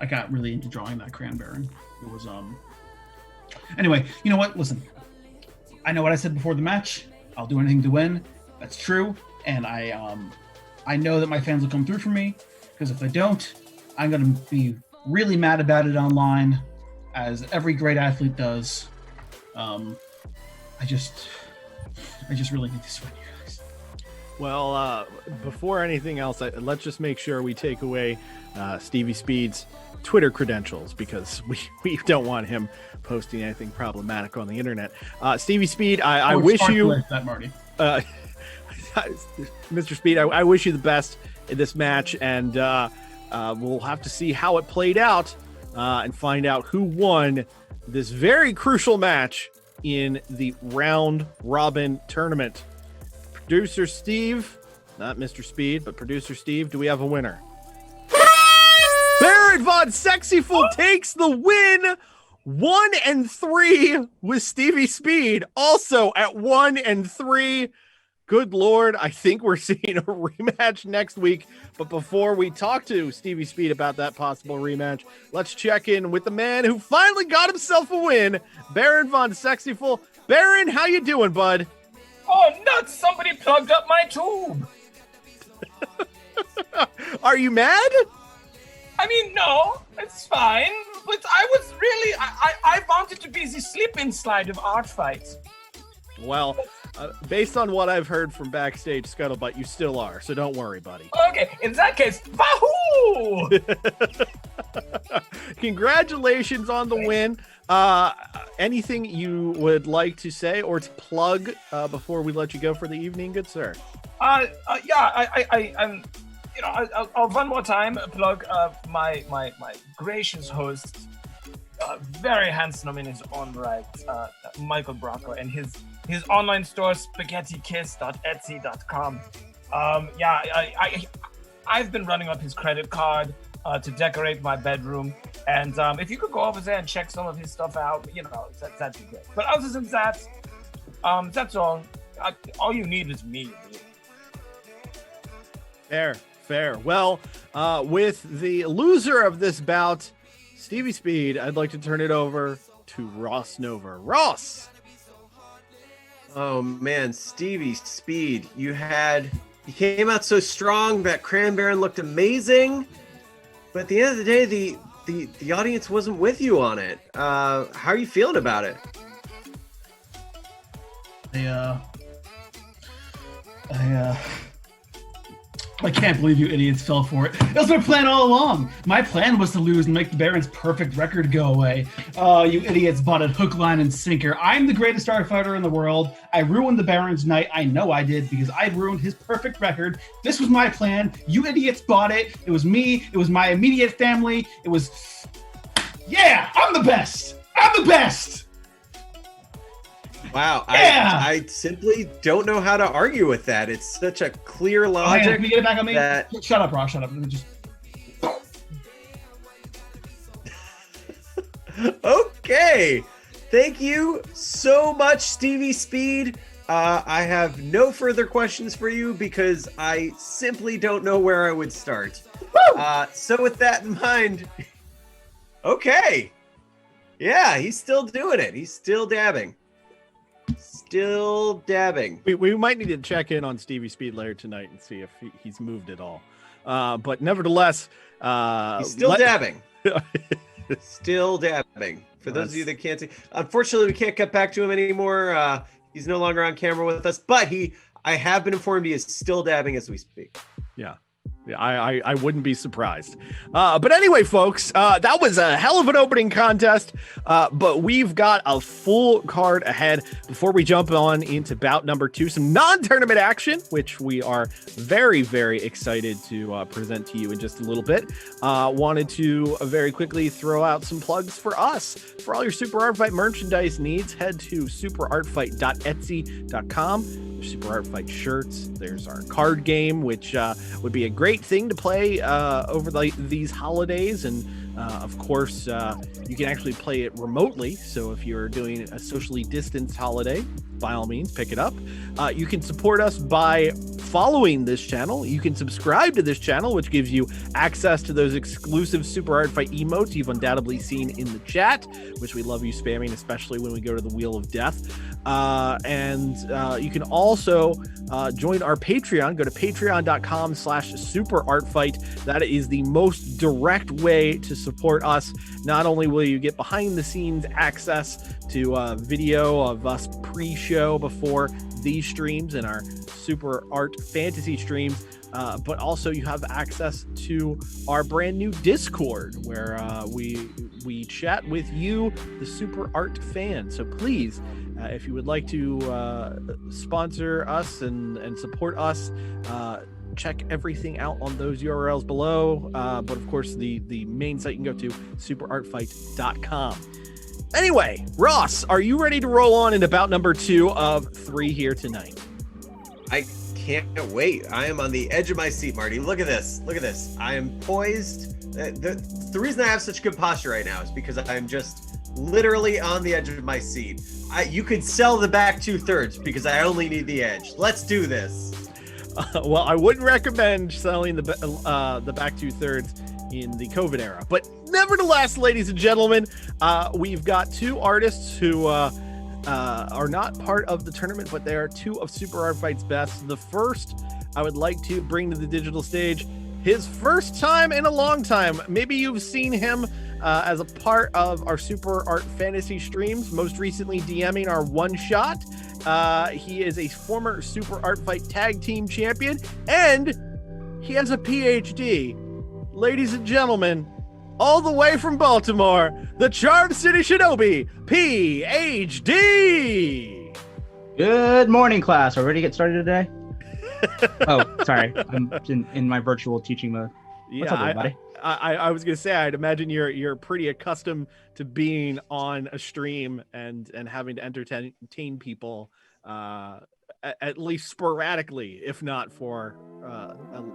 got really into drawing that Cran Baron. It was Anyway, you know what? Listen, I know what I said before the match. I'll do anything to win. That's true. And I know that my fans will come through for me, because if they don't, I'm going to be really mad about it online, as every great athlete does. I just really need this win, you guys. Well, before anything else, let's just make sure we take away Stevie Speed's Twitter credentials, because we don't want him posting anything problematic on the internet. Stevie Speed, I wish you that, Marty. Mr. Speed, I wish you the best in this match, and we'll have to see how it played out and find out who won this very crucial match in the round robin tournament. Producer Steve, not Mr. Speed, but Producer Steve, do we have a winner? Baron von Sexyful takes the win, 1-3 with Stevie Speed, also at 1-3. Good Lord, I think we're seeing a rematch next week. But before we talk to Stevie Speed about that possible rematch, let's check in with the man who finally got himself a win, Baron von Sexyful. Baron, how you doing, bud? Oh, nuts! Somebody plugged up my tube. Are you mad? I mean, no, it's fine. But I was really, I wanted to be the slip-in slide of art fights. Well, based on what I've heard from backstage scuttlebutt, you still are, so don't worry, buddy. Okay, in that case, wahoo! Congratulations on the win. Anything you would like to say or to plug before we let you go for the evening, good sir? I'll one more time plug my gracious host, very handsome in his own right, Michael Bracco, and his online store, spaghettikiss.etsy.com. I've been running up his credit card to decorate my bedroom, and if you could go over there and check some of his stuff out, that'd be great. But other than that, that's all. All you need is me. Fair. Well, with the loser of this bout, Stevie Speed, I'd like to turn it over to Ross Nova. Ross! Oh man, Stevie Speed, you came out so strong. That Cran Baron looked amazing, but at the end of the day, the audience wasn't with you on it. How are you feeling about it? I can't believe you idiots fell for it. That was my plan all along. My plan was to lose and make the Baron's perfect record go away. Oh, you idiots bought it hook, line, and sinker. I'm the greatest starfighter in the world. I ruined the Baron's night. I know I did, because I ruined his perfect record. This was my plan. You idiots bought it. It was me. It was my immediate family. It was... Yeah, I'm the best. I'm the best. Wow, yeah! I simply don't know how to argue with that. It's such a clear logic. Can you get it back on me? That... Shut up, Ross. Shut up. Just... Okay. Thank you so much, Stevie Speed. I have no further questions for you because I simply don't know where I would start. So with that in mind, okay. Yeah, he's still doing it. He's still dabbing. We might need to check in on Stevie Speed later tonight and see if he's moved at all. But nevertheless, he's still dabbing. Still dabbing. For those of you that can't see, unfortunately, we can't cut back to him anymore. He's no longer on camera with us, but I have been informed he is still dabbing as we speak. Yeah, I wouldn't be surprised. But anyway, folks, that was a hell of an opening contest. But we've got a full card ahead. Before we jump on into bout number 2, some non-tournament action, which we are very, very excited to present to you in just a little bit. Wanted to very quickly throw out some plugs for us. For all your Super Art Fight merchandise needs, head to superartfight.etsy.com. Super Art Fight shirts. There's our card game, which would be a great thing to play over these holidays. And of course, you can actually play it remotely. So if you're doing a socially distanced holiday, by all means, pick it up. You can support us by following this channel. You can subscribe to this channel, which gives you access to those exclusive Super Art Fight emotes you've undoubtedly seen in the chat, which we love you spamming, especially when we go to the Wheel of Death. And you can also join our Patreon. Go to patreon.com/superartfight. That is the most direct way to support us. Not only will you get behind the scenes access to video of us pre-show before these streams and our Super Art Fantasy streams, but also you have access to our brand new Discord where we chat with you, the Super Art fans. So please, if you would like to sponsor us and support us, check everything out on those URLs below. But of course, the main site you can go to, superartfight.com. Anyway, Ross, are you ready to roll on into bout number 2 of 3 here tonight? I can't wait. I am on the edge of my seat, Marty. Look at this. Look at this. I am poised. The reason I have such good posture right now is because I'm just literally on the edge of my seat. You could sell the back 2/3 because I only need the edge. Let's do this. Well, I wouldn't recommend selling the back 2/3 in the COVID era, but nevertheless, ladies and gentlemen, we've got 2 artists who are not part of the tournament, but they are 2 of Super Art Fight's best. The first I would like to bring to the digital stage, his first time in a long time. Maybe you've seen him as a part of our Super Art Fantasy streams, most recently DMing our one shot. He is a former Super Art Fight tag team champion, and he has a PhD. Ladies and gentlemen, all the way from Baltimore, the charmed City Shinobi, PhD. Good morning, class. Are we ready to get started today? Oh, sorry. I'm in my virtual teaching mode. What's up, everybody? I was gonna say, I'd imagine you're pretty accustomed to being on a stream and having to entertain people at least sporadically, if not for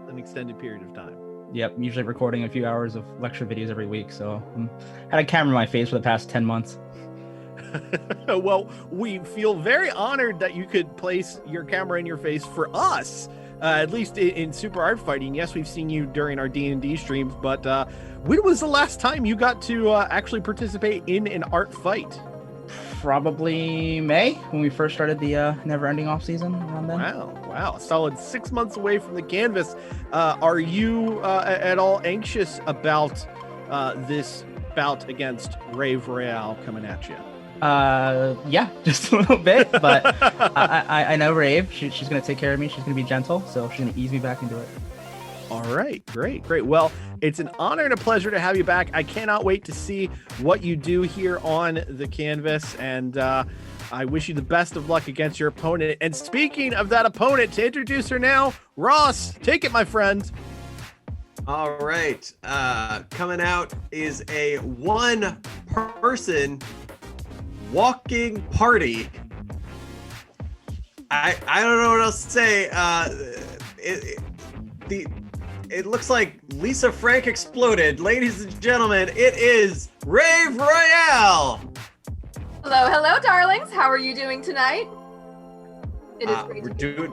an extended period of time. Yep, usually recording a few hours of lecture videos every week, so had a camera in my face for the past 10 months. Well, we feel very honored that you could place your camera in your face for us, at least in Super Art Fighting. Yes, we've seen you during our D&D streams, but when was the last time you got to actually participate in an art fight? Probably May, when we first started the never-ending off-season around then. Wow. A solid 6 months away from the canvas. Are you at all anxious about this bout against Rave Royale coming at you? Yeah, just a little bit, but I know Rave. She's going to take care of me. She's going to be gentle, so she's going to ease me back into it. All right, great. Well, it's an honor and a pleasure to have you back. I cannot wait to see what you do here on the canvas, and I wish you the best of luck against your opponent. And speaking of that opponent, to introduce her now, Ross, take it, my friend. All right. Coming out is a one-person walking party. I don't know what else to say. It looks like Lisa Frank exploded. Ladies and gentlemen, it is Rave Royale. Hello, darlings. How are you doing tonight? It is great. We're doing.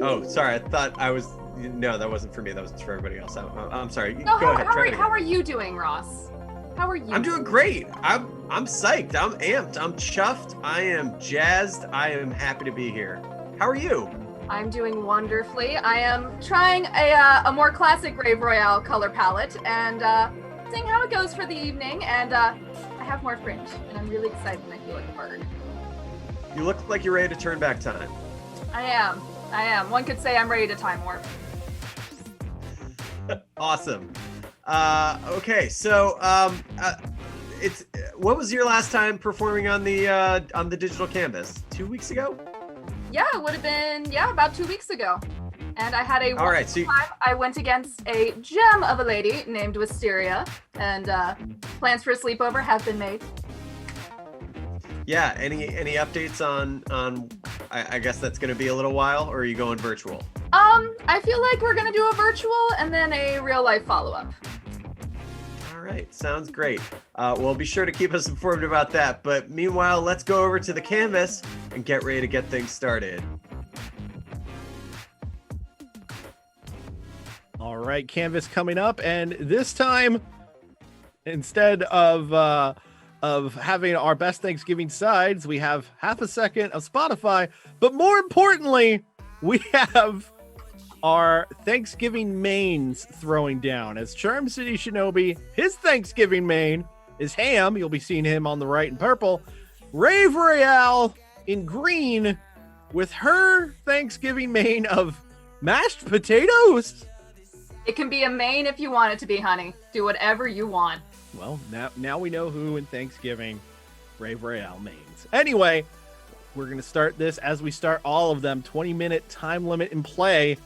Oh, sorry. I thought I was. No, that wasn't for me. That was for everybody else. I'm sorry. No, Go ahead. How are you doing, Ross? How are you? I'm doing great. I'm psyched. I'm amped. I'm chuffed. I am jazzed. I am happy to be here. How are you? I'm doing wonderfully. I am trying a more classic Rave Royale color palette and seeing how it goes for the evening. And I have more fringe, and I'm really excited, and I feel like a bird. You look like you're ready to turn back time. I am. One could say I'm ready to time warp. Awesome. Okay, so it's what was your last time performing on the digital canvas? 2 weeks ago? Yeah, it would have been about 2 weeks ago. And I had a wonderful time. I went against a gem of a lady named Wisteria, and plans for a sleepover have been made. Yeah, any updates on I guess that's going to be a little while, or are you going virtual? I feel like we're gonna do a virtual and then a real life follow-up. All right, sounds great. Well, be sure to keep us informed about that. But meanwhile, let's go over to the canvas and get ready to get things started. All right, canvas coming up, and this time, instead of having our best Thanksgiving sides, we have half a second of Spotify, but more importantly, we have our Thanksgiving mains throwing down. As Charm City Shinobi, his Thanksgiving main is ham. You'll be seeing him on the right in purple. Rave Royale in green with her Thanksgiving main of mashed potatoes. It can be a main if you want it to be, honey. Do whatever you want. Well, now we know who in Thanksgiving Rave Royale mains. Anyway, we're going to start this as we start all of them. 20-minute time limit in play.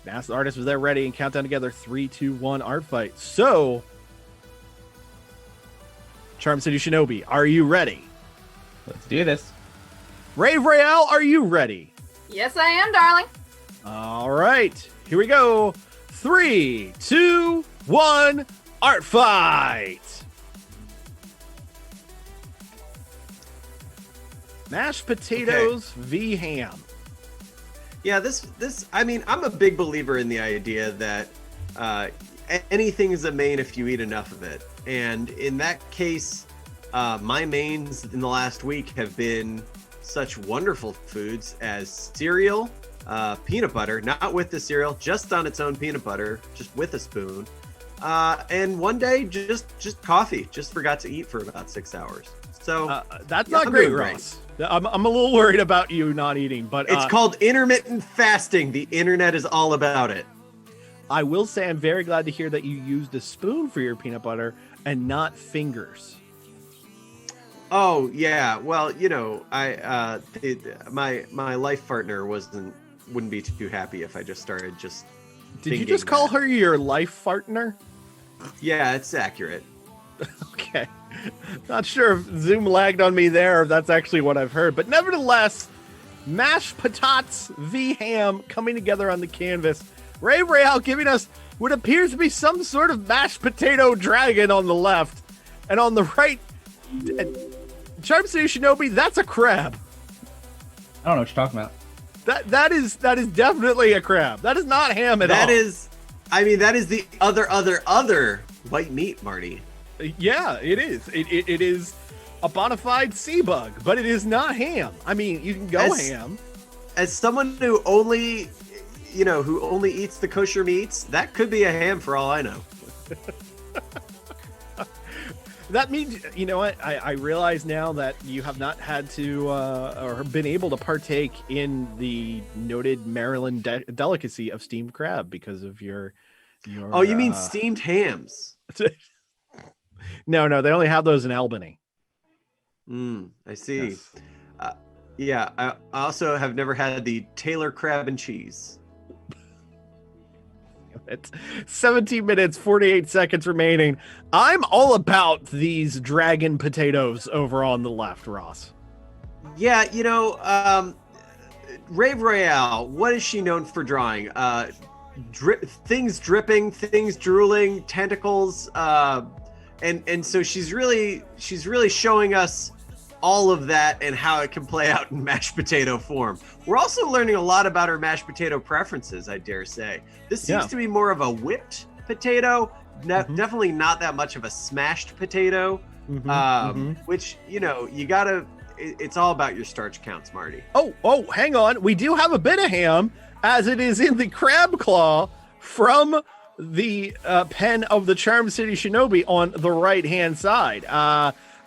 Ask the artist was there ready and count down together. 3, 2, 1, art fight. So, Charm City Shinobi, are you ready? Let's do this. Rave Royale, are you ready? Yes, I am, darling. All right, here we go. 3, 2, 1, art fight. Mashed potatoes v ham. Yeah, this. I mean, I'm a big believer in the idea that anything is a main if you eat enough of it. And in that case, my mains in the last week have been such wonderful foods as cereal, peanut butter, not with the cereal, just on its own peanut butter, just with a spoon. And one day, just coffee. Just forgot to eat for about 6 hours. So that's not great, Ross. I'm a little worried about you not eating, but it's called intermittent fasting. The internet is all about it. I will say I'm very glad to hear that you used a spoon for your peanut butter and not fingers. Oh yeah, well, you know, my life partner wouldn't be too happy if I just started just. Did you just call her your life partner? Yeah, it's accurate. Okay. Not sure if Zoom lagged on me there, or if that's actually what I've heard. But nevertheless, mashed potatoes v ham coming together on the canvas. Rave Royale giving us what appears to be some sort of mashed potato dragon on the left. And on the right, Charm City Shinobi, that's a crab. I don't know what you're talking about. That is definitely a crab. That is not ham at all. That is the other white meat, Marty. Yeah, it is. It is a bona fide sea bug, but it is not ham. I mean, you can go ham. As someone who only eats the kosher meats, that could be a ham for all I know. That means, you know what? I realize now that you have not had to or been able to partake in the noted Maryland delicacy of steamed crab because of your. Oh, you mean steamed hams? No, they only have those in Albany. I see. Yes. Yeah, I also have never had the Taylor crab and cheese. It's 17 minutes, 48 seconds remaining. I'm all about these dragon potatoes over on the left, Ross. Yeah, you know, Rave Royale, what is she known for drawing? Things dripping, things drooling, tentacles, and so she's really showing us all of that and how it can play out in mashed potato form. We're also learning a lot about her mashed potato preferences, I dare say. This seems to be more of a whipped potato, definitely not that much of a smashed potato, which, you know, it's all about your starch counts, Marty. Oh, hang on. We do have a bit of ham, as it is in the crab claw from the pen of the Charm City Shinobi on the right-hand side.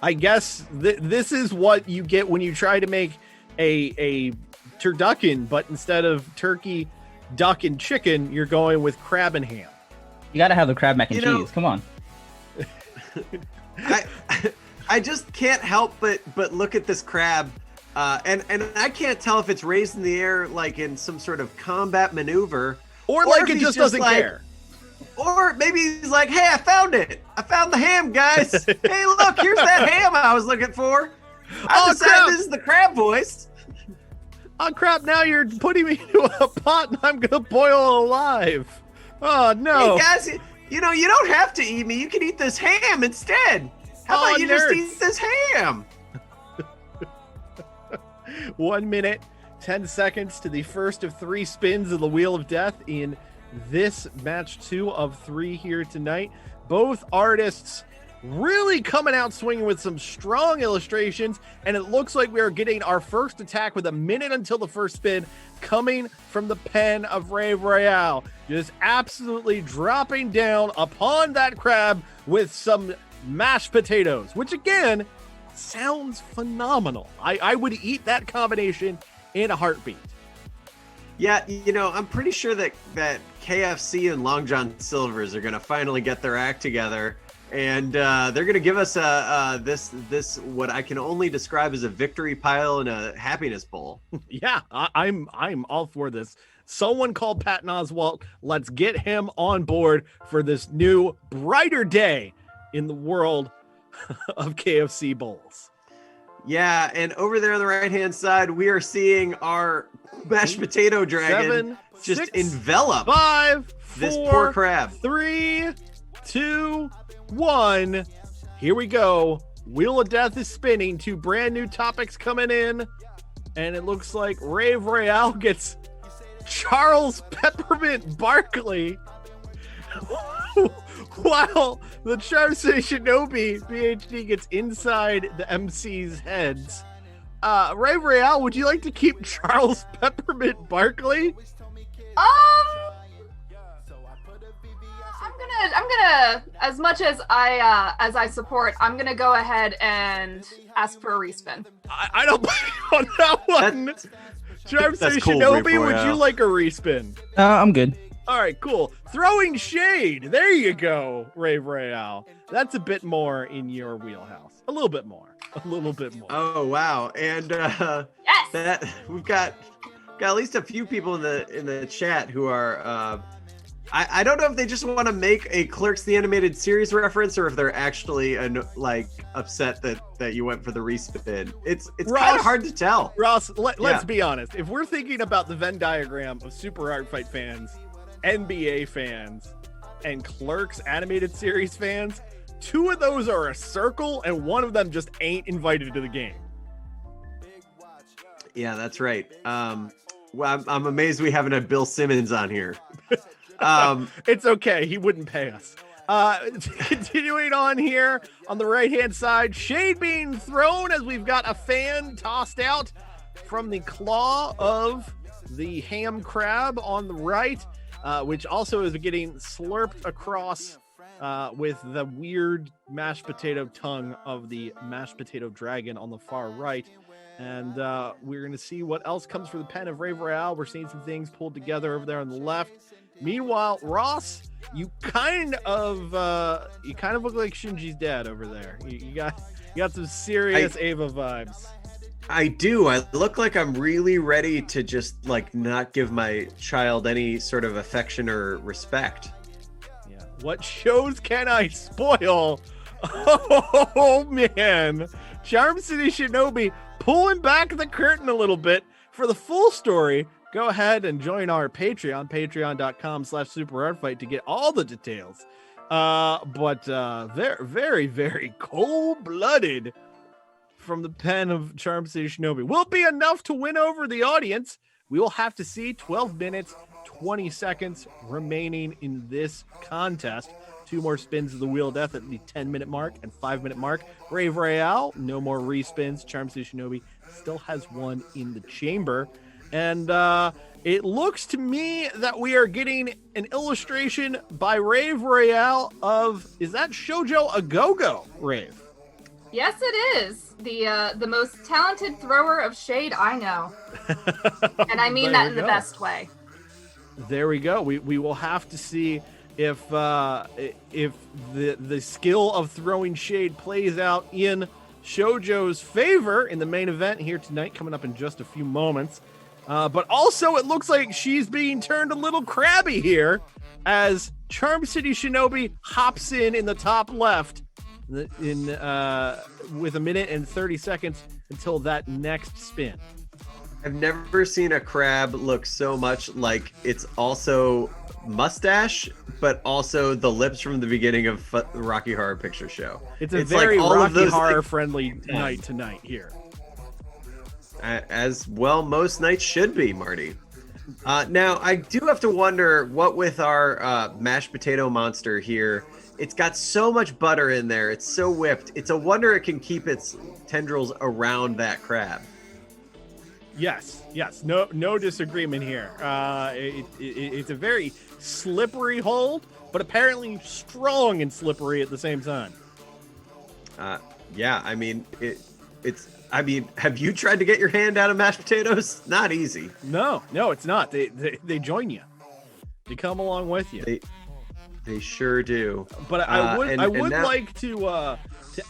I guess this is what you get when you try to make a turducken, but instead of turkey, duck, and chicken, you're going with crab and ham. You gotta have the crab mac and cheese. Come on. I just can't help but look at this crab, and I can't tell if it's raised in the air like in some sort of combat maneuver, or like it just doesn't care. Or maybe he's like, hey, I found it. I found the ham, guys. Hey, look, here's that ham I was looking for. I decided this is the crab voice. Oh crap, now you're putting me into a pot and I'm gonna boil alive. Oh no. Hey guys, you don't have to eat me. You can eat this ham instead. How about you just eat this ham? 1 minute, 10 seconds to the first of 3 spins of the Wheel of Death in this match 2 of 3 here tonight. Both artists really coming out swinging with some strong illustrations, and it looks like we are getting our first attack with a minute until the first spin coming from the pen of Rave Royale. Just absolutely dropping down upon that crab with some mashed potatoes, which again sounds phenomenal. I would eat that combination in a heartbeat. Yeah, I'm pretty sure that KFC and Long John Silver's are going to finally get their act together, and they're going to give us this what I can only describe as a victory pile and a happiness bowl. Yeah, I'm all for this. Someone called Patton Oswalt. Let's get him on board for this new brighter day in the world of KFC bowls. Yeah, and over there on the right-hand side, we are seeing our mashed potato dragon 7, just 6, envelop 5, this 4, poor crab. 3, 2, 1. Here we go. Wheel of Death is spinning. 2 brand new topics coming in. And it looks like Rave Royale gets Charles Peppermint Barkley. While the Charm City Shinobi PhD gets inside the MC's heads. Rave Royale, would you like to keep Charles Peppermint Barkley? I'm gonna, as much as I support, I'm gonna go ahead and ask for a respin. I don't buy on that one. Charm City cool, Shinobi, Rave would Royale. you like a respin? I'm good. All right, cool. Throwing shade. There you go, Rave Royale. That's a bit more in your wheelhouse. A little bit more. A little bit more. Oh wow! And Yes. that we've got at least a few people in the chat who are. I don't know if they just want to make a Clerks the Animated Series reference or if they're actually upset that you went for the respin. It's kind of hard to tell. Ross, let's be honest. If we're thinking about the Venn diagram of Super Art Fight fans, NBA fans, and Clerks animated series fans, 2 of those are a circle and 1 of them just ain't invited to the game. Yeah, that's right. Well, I'm amazed we haven't had Bill Simmons on here. It's okay. He wouldn't pay us. Continuing on here on the right-hand side, shade being thrown as we've got a fan tossed out from the claw of the ham crab on the right, which also is getting slurped across with the weird mashed potato tongue of the mashed potato dragon on the far right. And we're going to see what else comes for the pen of Rave Royale. We're seeing some things pulled together over there on the left. Meanwhile, Ross, you kind of look like Shinji's dad over there. You got some serious Ava vibes. I do. I look like I'm really ready to just not give my child any sort of affection or respect. Yeah. What shows can I spoil? Oh man, Charm City Shinobi pulling back the curtain a little bit for the full story. Go ahead and join our Patreon, patreon.com/superartfight to get all the details. But very, very, very cold-blooded from the pen of Charm City Shinobi. Will it be enough to win over the audience? We will have to see. 12 minutes, 20 seconds remaining in this contest. 2 more spins of the Wheel of Death at the 10-minute mark and 5-minute mark. Rave Royale, no more respins. Charm City Shinobi still has 1 in the chamber. And it looks to me that we are getting an illustration by Rave Royale of, is that Shoujo a go-go, Rave? Yes, it is. The most talented thrower of shade I know. And I mean that in the best way. There we go. We will have to see if the skill of throwing shade plays out in Shoujo's favor in the main event here tonight, coming up in just a few moments. But also, it looks like she's being turned a little crabby here as Charm City Shinobi hops in the top left with 1 minute and 30 seconds until that next spin. I've never seen a crab look so much like it's also mustache, but also the lips from the beginning of Rocky Horror Picture Show. It's a very like all of Rocky those Horror friendly night tonight here. As well, most nights should be, Marty. Now, I do have to wonder what with our mashed potato monster here. It's got so much butter in there. It's so whipped. It's a wonder it can keep its tendrils around that crab. Yes, no disagreement here. It's a very slippery hold, but apparently strong and slippery at the same time. Yeah, I mean, it's. I mean, have you tried to get your hand out of mashed potatoes? Not easy. No, it's not. They join you. They come along with you. They sure do. But I would like to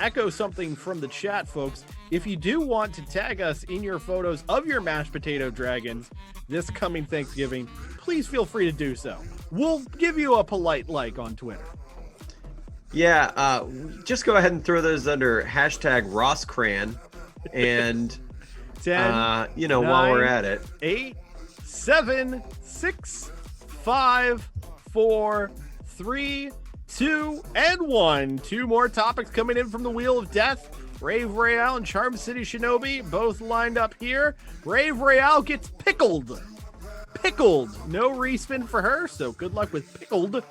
echo something from the chat, folks. If you do want to tag us in your photos of your mashed potato dragons this coming Thanksgiving, please feel free to do so. We'll give you a polite like on Twitter. Yeah, just go ahead and throw those under hashtag #RossCran. And 10, you know, 9, while we're at it, 8, 7, 6, 5, 4, 3, 2, and 1. 2 more topics coming in from the Wheel of Death. Rave Royale and Charm City Shinobi both lined up here. Rave Royale gets pickled. No respin for her, so good luck with pickled.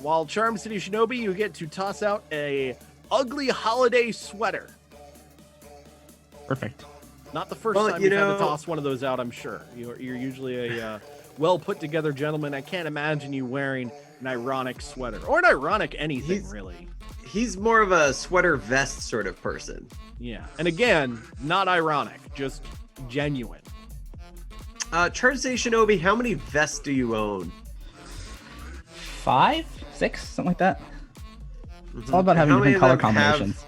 While Charm City Shinobi, you get to toss out a ugly holiday sweater. Perfect. Not the first time you've had to toss one of those out, I'm sure. You're usually a well put together gentleman. I can't imagine you wearing an ironic sweater or an ironic anything, really. He's more of a sweater vest sort of person. Yeah. And again, not ironic, just genuine. Charm City Shinobi, how many vests do you own? 5, 6, something like that. It's all about having different color combinations.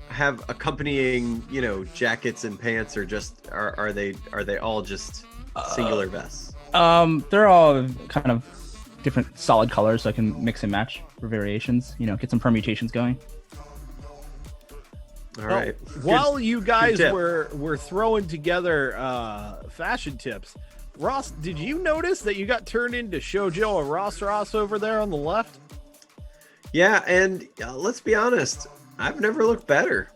Have accompanying, you know, jackets and pants, or just are they all just singular vests? They're all kind of different solid colors, so I can mix and match for variations. You know, get some permutations going. All right. While you guys were throwing together fashion tips, Ross, did you notice that you got turned into Shoujo and Ross over there on the left? Yeah, and let's be honest, I've never looked better.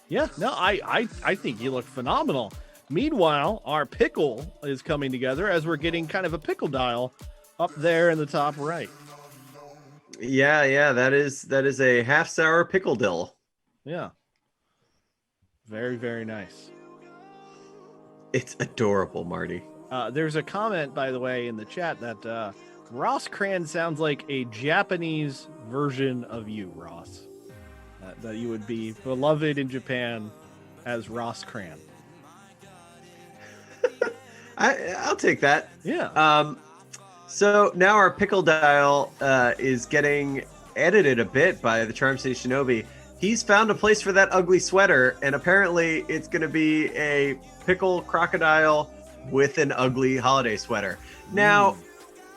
Yeah, no, I think you look phenomenal. Meanwhile, our pickle is coming together as we're getting kind of a pickle dial up there in the top right. Yeah, that is a half sour pickle dill. Yeah. Very, very nice. It's adorable, Marty. There's a comment, by the way, in the chat that Ross Cran sounds like a Japanese version of you, Ross. That you would be beloved in Japan as Ross Cran. I'll take that. Yeah. So now our pickle dial is getting edited a bit by the Charm City Shinobi. He's found a place for that ugly sweater, and apparently it's going to be a pickle crocodile with an ugly holiday sweater. Now,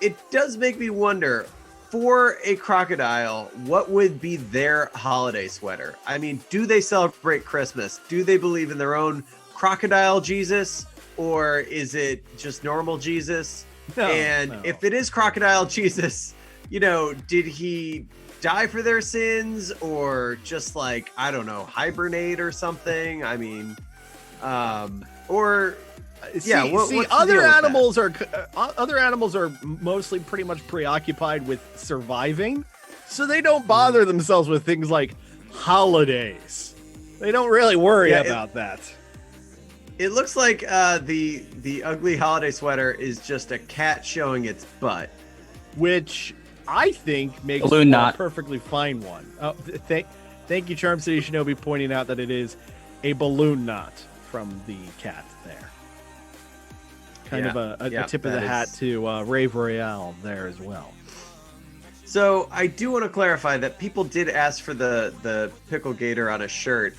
it does make me wonder, for a crocodile, what would be their holiday sweater? I mean, do they celebrate Christmas? Do they believe in their own crocodile Jesus? Or is it just normal Jesus? No. If it is crocodile Jesus, you know, did he die for their sins, or just like, I don't know, hibernate or something? I mean, or other animals are mostly pretty much preoccupied with surviving, so they don't bother themselves with things like holidays. They don't really worry about that. It looks like the ugly holiday sweater is just a cat showing its butt, which I think makes a perfectly fine one. Oh, thank you, Charm City Shinobi, pointing out that it is a balloon knot from the cat there. Kind of a tip of the hat to Rave Royale there as well. So I do want to clarify that people did ask for the pickle gator on a shirt.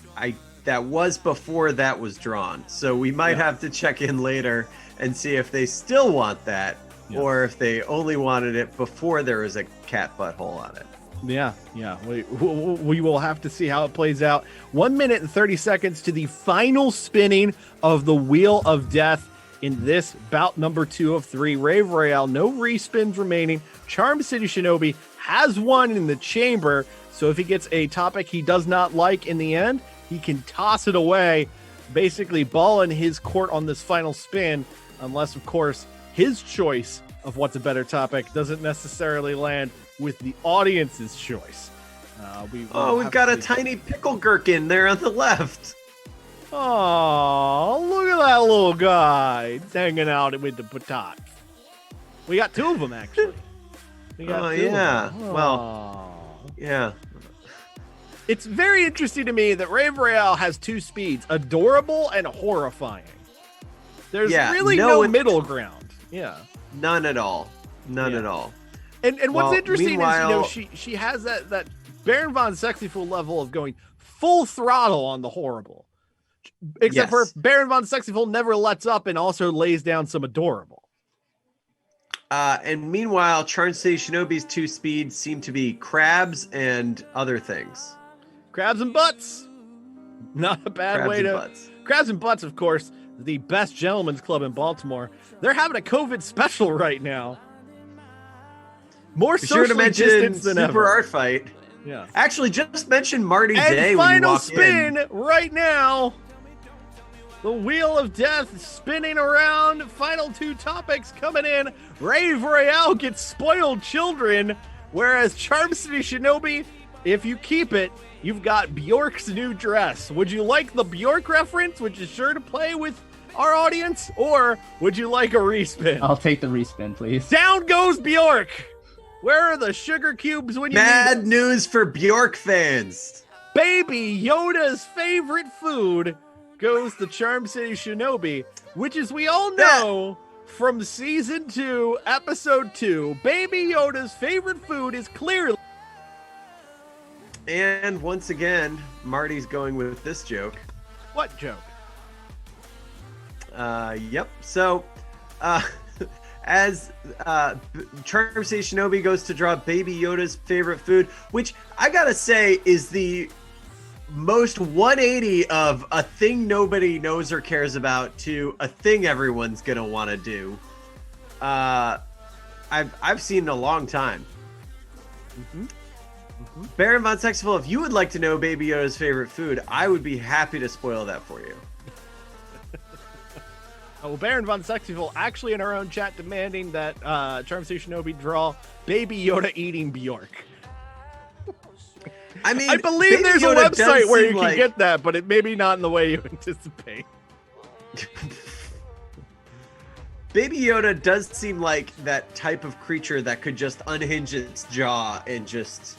That was before that was drawn. So we might have to check in later and see if they still want that, or if they only wanted it before there was a cat butthole on it. Yeah. We will have to see how it plays out. 1 minute and 30 seconds to the final spinning of the Wheel of Death. in this bout number 2 of 3. Rave Royale, no respins remaining. Charm City Shinobi has won in the chamber, so if he gets a topic he does not like in the end, he can toss it away, basically ball in his court on this final spin, unless, of course, his choice of what's a better topic doesn't necessarily land with the audience's choice. We've got a tiny pickle gherkin there on the left. Oh, look at that little guy hanging out with the patat. We got 2 of them, actually. Yeah. Well, yeah. It's very interesting to me that Rave Royale has 2 speeds, adorable and horrifying. There's really no middle ground. Yeah. None at all. None at all. And what's interesting is, she has that Baron von Sexyful level of going full throttle on the horrible. Except for Baron von Sexyful never lets up and also lays down some adorable. And meanwhile, Charm City Shinobi's 2 speeds seem to be crabs and other things. Crabs and butts. Not a bad way to... Crabs and butts, of course, the best gentleman's club in Baltimore. They're having a COVID special right now. More socially distanced than Super ever. Art Fight. Yeah. Actually, just mention Marty and Day when you final walk spin in. Right now. The wheel of death spinning around. Final 2 topics coming in. Rave Royale gets spoiled children, whereas Charm City Shinobi, if you keep it, you've got Bjork's new dress. Would you like the Bjork reference, which is sure to play with our audience, or would you like a respin? I'll take the respin, please. Down goes Bjork. Where are the sugar cubes when you need Bad news for Bjork fans. Baby Yoda's favorite food goes to Charm City Shinobi, which, as we all know from season 2, episode 2, Baby Yoda's favorite food is clearly... And once again, Marty's going with this joke. What joke? Yep. So, as Charm City Shinobi goes to draw Baby Yoda's favorite food, which I gotta say is the most 180 of a thing nobody knows or cares about to a thing everyone's gonna want to do. I've seen in a long time. Baron von Sexyful, if you would like to know Baby Yoda's favorite food, I would be happy to spoil that for you. Well, Baron von Sexyful actually in our own chat demanding that Charm City Shinobi draw Baby Yoda eating Bjork. I mean, I believe Baby there's Yoda a website where you can like... get that, but it maybe not in the way you anticipate. Baby Yoda does seem like that type of creature that could just unhinge its jaw and just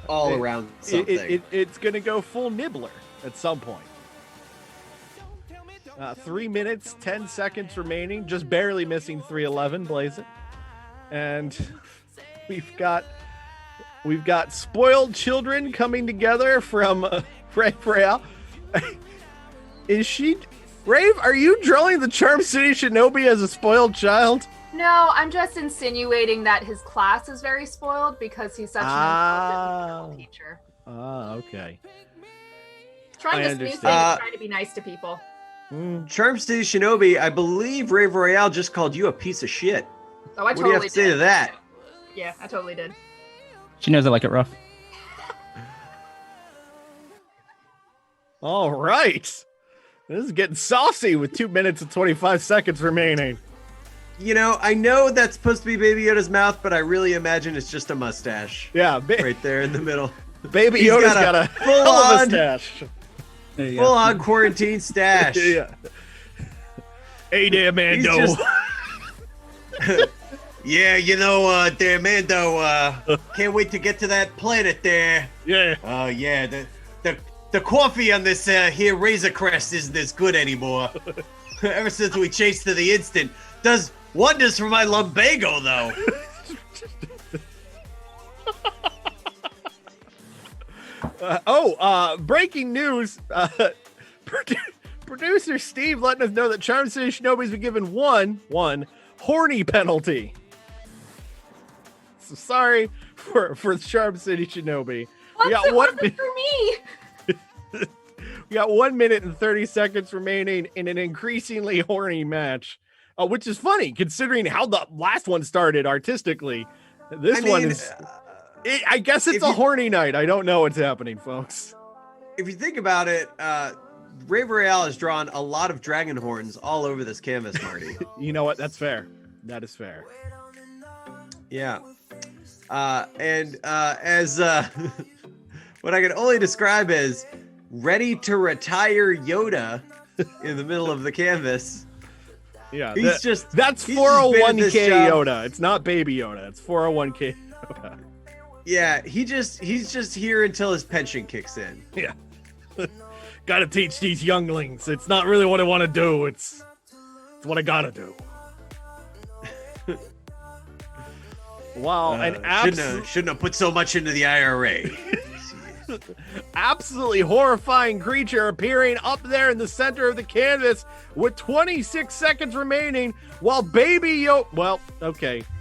all around something. It's going to go full nibbler at some point. 3 minutes, 10 seconds remaining, just barely missing 3:11, blaze it. And we've got spoiled children coming together from Rave Royale. Is she... Rave, are you drawing the Charm City Shinobi as a spoiled child? No, I'm just insinuating that his class is very spoiled because he's such an intelligent teacher. Okay. Trying to smooth things, trying to be nice to people. Charm City Shinobi, I believe Rave Royale just called you a piece of shit. Oh, I what do you have to say to that? Yeah, I totally did. She knows I like it rough. All right. This is getting saucy with 2 minutes and 25 seconds remaining. You know, I know that's supposed to be Baby Yoda's mouth, but I really imagine it's just a mustache. Yeah. Right there in the middle. Baby Yoda's got a full mustache. Full-on quarantine stash. Yeah. Hey there, Mando. Yeah, you know, there, Mando, can't wait to get to that planet there. Yeah. Oh, yeah, the coffee on this here Razor Crest isn't as good anymore. Ever since we chased to the instant. Does wonders for my lumbago, though. Breaking news. Producer Steve letting us know that Charm City Shinobi's been given one horny penalty. So sorry for Charm City Shinobi. What's it for me? You got 1 minute and 30 seconds remaining in an increasingly horny match, which is funny considering how the last one started artistically. This one is, I guess it's a horny night. I don't know what's happening, folks. If you think about it, Rave Royale has drawn a lot of dragon horns all over this canvas, Marty. You know what? That's fair. That is fair. Yeah. As what I can only describe as ready to retire Yoda in the middle of the canvas. Yeah, that's 401k Yoda. It's not baby Yoda. It's 401k Yoda. Yeah, he's just here until his pension kicks in. Yeah. Gotta teach these younglings. It's not really what I want to do. It's what I gotta do. Wow, shouldn't have put so much into the IRA. Absolutely horrifying creature appearing up there in the center of the canvas with 26 seconds remaining, while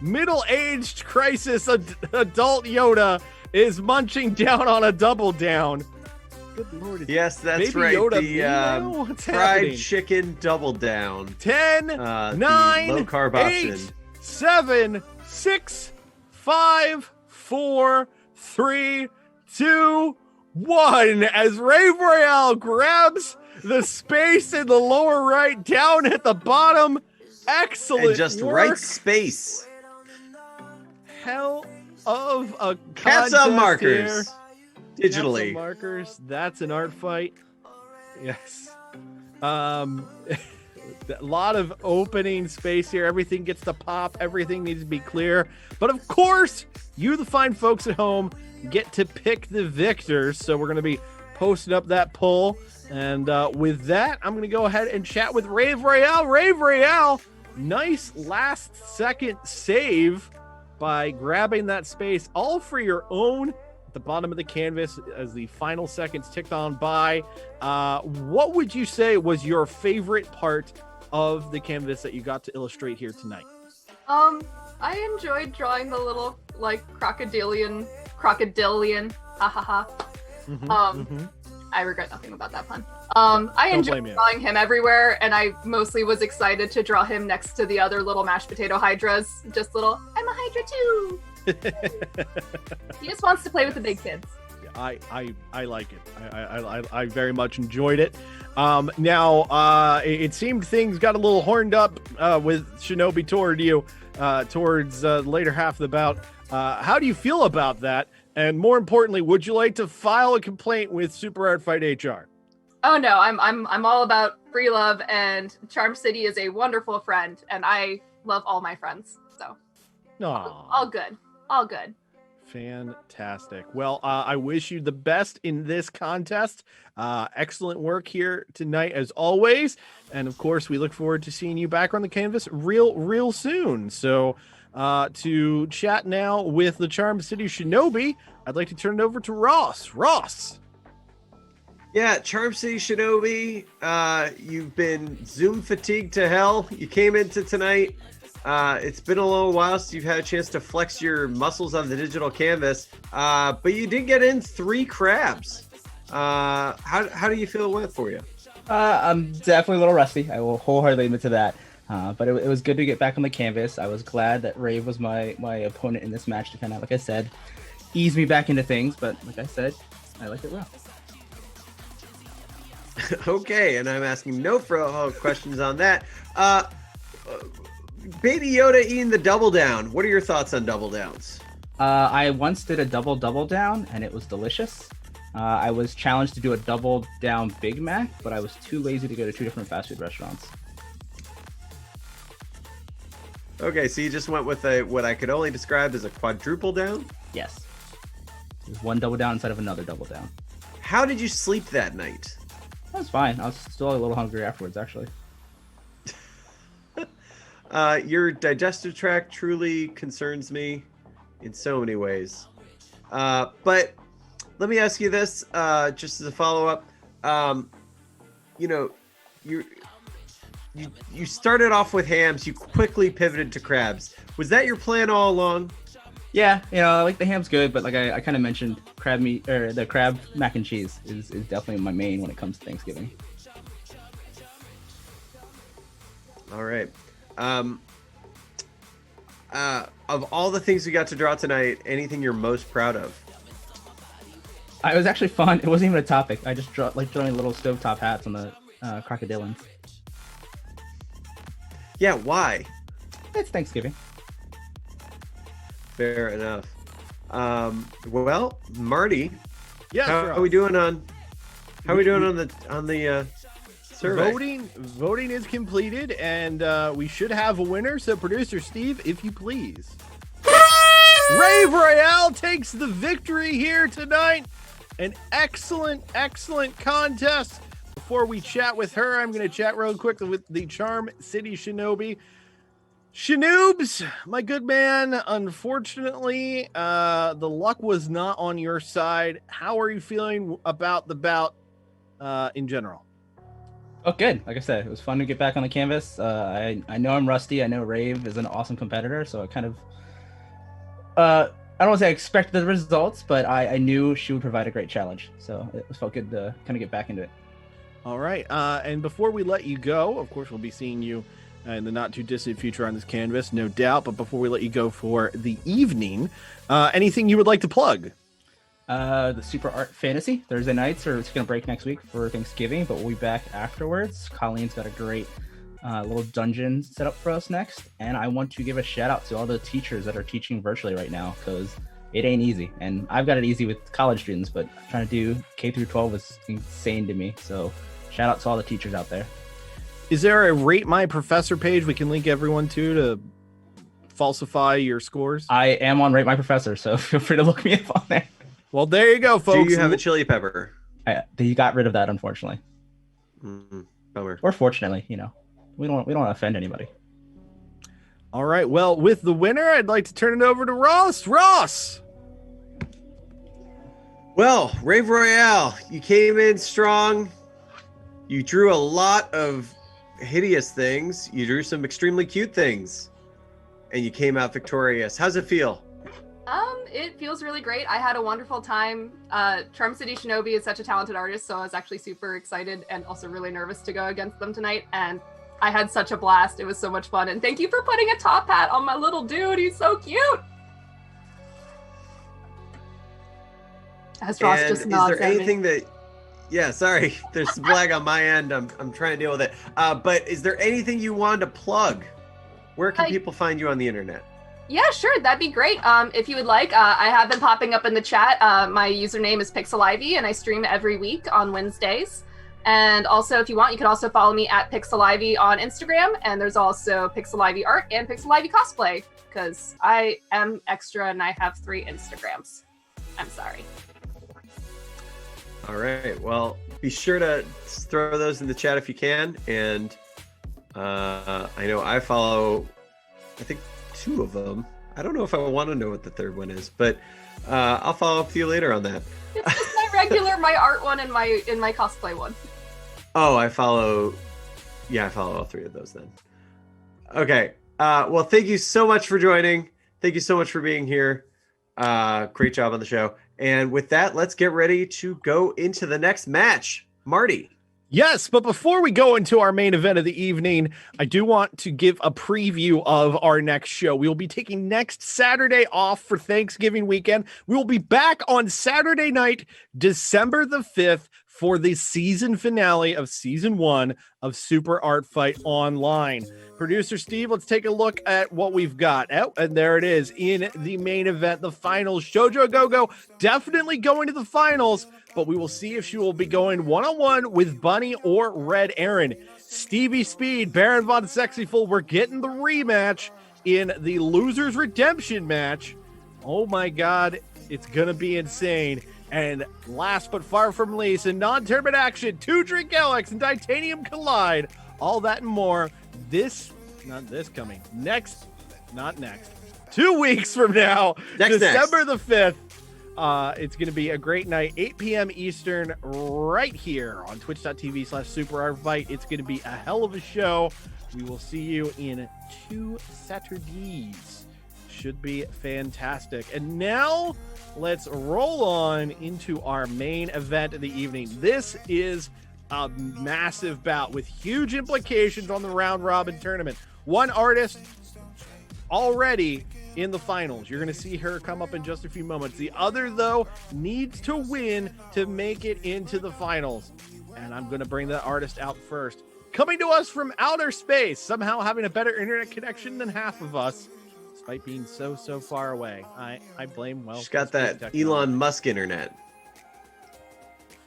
middle-aged crisis adult Yoda is munching down on a double down. Good Lord. Yes, that's Baby right. Yoda, The fried chicken double down. 10, 9, low carb 8, option. 7, 6, 5, 4, 3, 2, 1. As Rave Royale grabs the space in the lower right down at the bottom. Excellent and just work. right space. Hell of a Cats on markers. Here. Digitally. Markers. That's an art fight. Yes. A lot of opening space here. Everything gets to pop. Everything needs to be clear. But of course, you, the fine folks at home, get to pick the victors. So we're going to be posting up that poll. And with that, I'm going to go ahead and chat with Rave Royale. Rave Royale, nice last second save by grabbing that space all for your own. The bottom of the canvas as the final seconds ticked on by. What would you say was your favorite part of the canvas that you got to illustrate here tonight? I enjoyed drawing the little crocodilian, ha ha ha. I regret nothing about that pun. I enjoyed drawing him everywhere, and I mostly was excited to draw him next to the other little mashed potato hydras. Just little, I'm a hydra too. He just wants to play with the big kids. Yeah, I like it. I very much enjoyed it. Now it seemed things got a little horned up with Shinobi toward you towards the later half of the bout. How do you feel about that? And more importantly, would you like to file a complaint with Super Art Fight HR? Oh no, I'm all about free love, and Charm City is a wonderful friend, and I love all my friends. So all good. All good. Fantastic. Well, I wish you the best in this contest. Excellent work here tonight, as always. And of course, we look forward to seeing you back on the canvas real soon. So to chat now with the Charm City Shinobi, I'd like to turn it over to Ross. Ross. Yeah, Charm City Shinobi, you've been Zoom fatigued to hell. You came into tonight. It's been a little while since you've had a chance to flex your muscles on the digital canvas, but you did get in 3 crabs. How do you feel it went for you? I'm definitely a little rusty. I will wholeheartedly admit to that. But it was good to get back on the canvas. I was glad that Rave was my opponent in this match to kind of, like I said, ease me back into things. But like I said, I liked it well. Okay, and I'm asking no follow-up questions on that. Baby Yoda eating the double down. What are your thoughts on double downs? I once did a double down, and it was delicious. I was challenged to do a double down Big Mac, but I was too lazy to go to 2 different fast food restaurants. Okay, so you just went with what I could only describe as a quadruple down? Yes. It was 1 double down instead of another double down. How did you sleep that night? That was fine. I was still a little hungry afterwards, actually. Your digestive tract truly concerns me in so many ways. But let me ask you this, just as a follow-up. You started off with hams. You quickly pivoted to crabs. Was that your plan all along? Yeah, like the ham's good, but like I kind of mentioned, crab meat or the crab mac and cheese is definitely my main when it comes to Thanksgiving. All right. Of all the things we got to draw tonight, anything you're most proud of? It was actually fun. It wasn't even a topic. I just drawing little stovetop hats on the crocodilians. Yeah, why? It's Thanksgiving. Fair enough. Well, Marty, Yeah, how are we doing on? How are we doing on the survey? Voting is completed, and we should have a winner. So, producer Steve, if you please. Rave Royale takes the victory here tonight. An excellent contest. Before we chat with her, I'm going to chat real quick with the Charm City Shinobi. Shinoobs, my good man, unfortunately, the luck was not on your side. How are you feeling about the bout in general? Oh, good. Like I said, it was fun to get back on the canvas. I know I'm rusty. I know Rave is an awesome competitor, so I kind of I don't want to say I expected the results, but I knew she would provide a great challenge. So it felt good to kind of get back into it. All right. And before we let you go, of course, we'll be seeing you in the not too distant future on this canvas, no doubt. But before we let you go for the evening, anything you would like to plug? The Super Art Fantasy Thursday nights, or it's going to break next week for Thanksgiving, but we'll be back afterwards. Colleen's got a great little dungeon set up for us next. And I want to give a shout out to all the teachers that are teaching virtually right now, because it ain't easy. And I've got it easy with college students, but trying to do K through 12 is insane to me. So shout out to all the teachers out there. Is there a Rate My Professor page we can link everyone to falsify your scores? I am on Rate My Professor, so feel free to look me up on there. Well, there you go, folks. Do you have a chili pepper? They got rid of that, unfortunately. Bummer. Or fortunately, we don't want to offend anybody. All right. Well, with the winner, I'd like to turn it over to Ross. Ross! Well, Rave Royale, you came in strong. You drew a lot of hideous things. You drew some extremely cute things. And you came out victorious. How's it feel? It feels really great. I had a wonderful time. Charm City Shinobi is such a talented artist, so I was actually super excited and also really nervous to go against them tonight. And I had such a blast. It was so much fun. And thank you for putting a top hat on my little dude. He's so cute. As Ross just nods is there anything that... Yeah, sorry. There's some lag on my end. I'm trying to deal with it. But is there anything you wanted to plug? Where can people find you on the internet? Yeah, sure. That'd be great. If you would like, I have been popping up in the chat. My username is Pixel Ivy, and I stream every week on Wednesdays. And also, if you want, you can also follow me at Pixel Ivy on Instagram. And there's also Pixel Ivy Art and Pixel Ivy Cosplay, because I am extra and I have 3 Instagrams. I'm sorry. All right. Well, be sure to throw those in the chat if you can. And I know I follow, I think, 2 of them. I don't know if I want to know what the third one is, but I'll follow up with you later on that. It's just my regular, my art one and my cosplay one. Oh, I follow all 3 of those then. Okay. Well, thank you so much for joining. Thank you so much for being here. Great job on the show. And with that, let's get ready to go into the next match. Marty. Yes, but before we go into our main event of the evening, I do want to give a preview of our next show. We will be taking next Saturday off for Thanksgiving weekend. We will be back on Saturday night, December the 5th, for the season finale of Season 1 of Super Art Fight Online. Producer Steve, let's take a look at what we've got. Oh, and there it is in the main event, the finals. Shoujo Go-Go definitely going to the finals, but we will see if she will be going one-on-one with Bunny or Red Aaron. Stevie Speed, Baron von Sexyful, we're getting the rematch in the Losers Redemption match. Oh my God, it's going to be insane. And last but far from least, in non-tournament action, 2 Drink Alex and Titanium Collide. All that and more. Not next. 2 weeks from now, December the 5th. It's going to be a great night, 8 p.m. Eastern, right here on twitch.tv/superartfight. It's going to be a hell of a show. We will see you in 2 Saturdays. Should be fantastic. And now let's roll on into our main event of the evening. This is a massive bout with huge implications on the round robin tournament. One artist already in the finals. You're going to see her come up in just a few moments. The other, though, needs to win to make it into the finals. And I'm going to bring the artist out first. Coming to us from outer space, somehow having a better internet connection than half of us, despite being so far away. I blame, well... She's got that Elon Musk internet.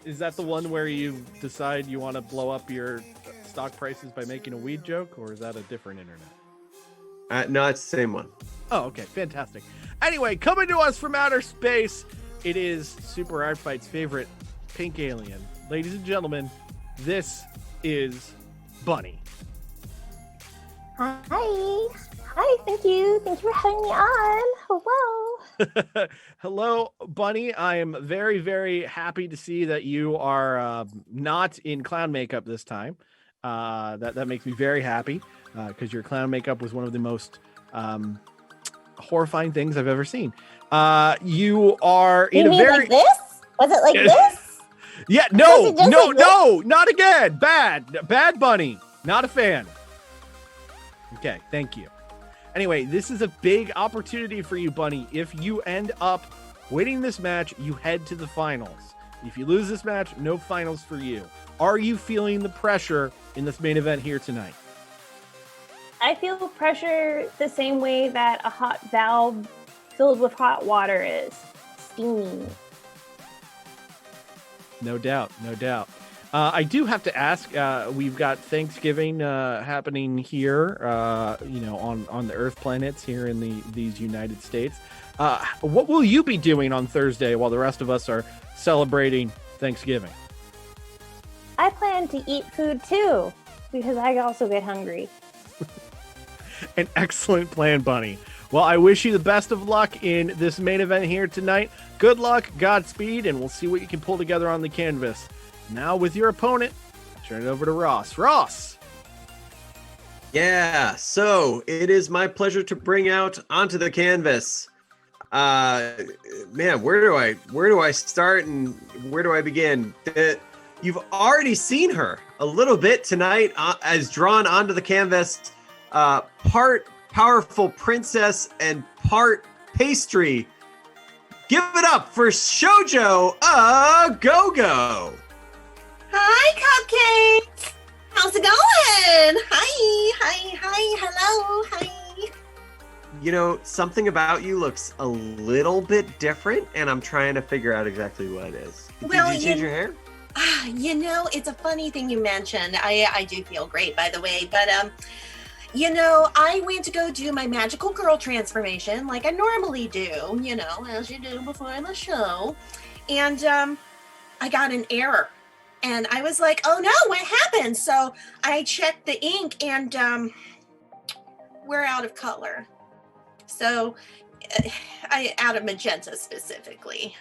Is that the one where you decide you want to blow up your stock prices by making a weed joke, or is that a different internet? No, it's the same one. Oh, okay. Fantastic. Anyway, coming to us from outer space, it is Super Art Fight's favorite pink alien. Ladies and gentlemen, this is Bunny. Hi. Hi, thank you. Thank you for having me on. Hello. Hello, Bunny. I am very, very happy to see that you are not in clown makeup this time. That makes me very happy because your clown makeup was one of the most horrifying things I've ever seen. You are in a very... like this? Was it like this? Yeah, no, not again. Bad Bunny. Not a fan. Okay, thank you. Anyway, this is a big opportunity for you, Bunny. If you end up winning this match, you head to the finals. If you lose this match, no finals for you. Are you feeling the pressure in this main event here tonight? I feel pressure the same way that a hot valve filled with hot water is. Steamy. No doubt. I do have to ask, we've got Thanksgiving happening here, on the Earth planets here in these United States. What will you be doing on Thursday while the rest of us are celebrating Thanksgiving? I plan to eat food too, because I also get hungry. An excellent plan, Bunny. Well, I wish you the best of luck in this main event here tonight. Good luck, Godspeed, and we'll see what you can pull together on the canvas. Now, with your opponent, I'll turn it over to Ross. Ross! Yeah, so it is my pleasure to bring out onto the canvas. Man, where do I start and where do I begin? You've already seen her a little bit tonight as drawn onto the canvas. Part powerful princess and part pastry. Give it up for Shoujo Go-Go. Hi, Cupcakes. How's it going? Hi, hello, hi. You know, something about you looks a little bit different, and I'm trying to figure out exactly what it is. Well, Did you change your hair? You know, it's a funny thing you mentioned. I do feel great, by the way, but I went to go do my magical girl transformation like I normally do, as you do before the show, and I got an error. And I was like, oh no, what happened? So I checked the ink and we're out of color. So out of magenta specifically.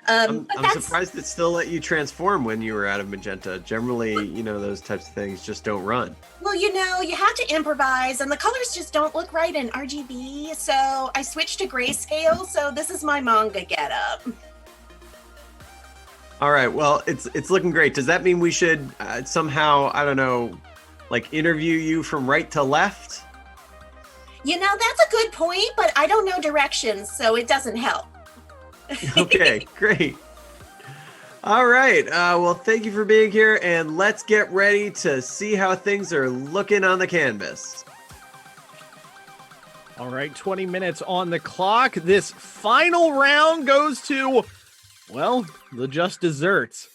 I'm surprised it still let you transform when you were out of magenta. Generally, those types of things just don't run. Well, you have to improvise and the colors just don't look right in RGB. So I switched to grayscale. So this is my manga getup. All right, well, it's looking great. Does that mean we should somehow, I don't know, like interview you from right to left? That's a good point, but I don't know directions, so it doesn't help. Okay, great. All right, well, thank you for being here, and let's get ready to see how things are looking on the canvas. All right, 20 minutes on the clock. This final round goes to... well, the just desserts.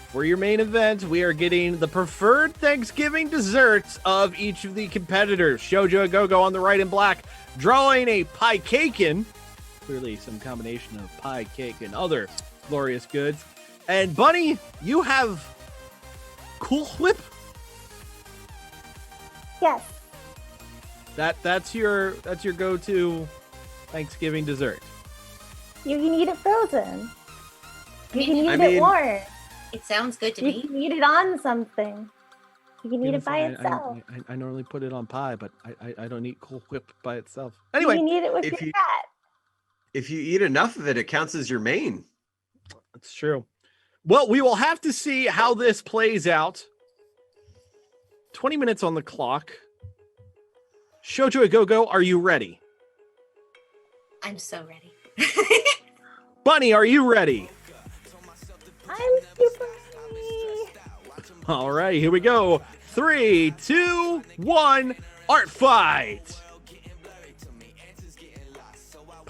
For your main event, we are getting the preferred Thanksgiving desserts of each of the competitors. Shoujo Go-Go on the right in black, drawing a pie cakein. Clearly some combination of pie, cake, and other glorious goods. And Bunny, you have Cool Whip. Yes. That's your go-to Thanksgiving dessert. You can eat it frozen. You can eat it warm. It sounds good to You me. can eat it on something. You can eat it by itself. I normally put it on pie, but I don't eat Cool Whip by itself. You Anyway, can eat it with if your you- cat. If you eat enough of it, it counts as your main. that's true. Well, we will have to see how this plays out. 20 minutes on the clock. Shoujo a Go-Go, are you ready? I'm so ready. Bunny, are you ready? I'm super ready. All right, here we go. 3, 2, 1, art fight.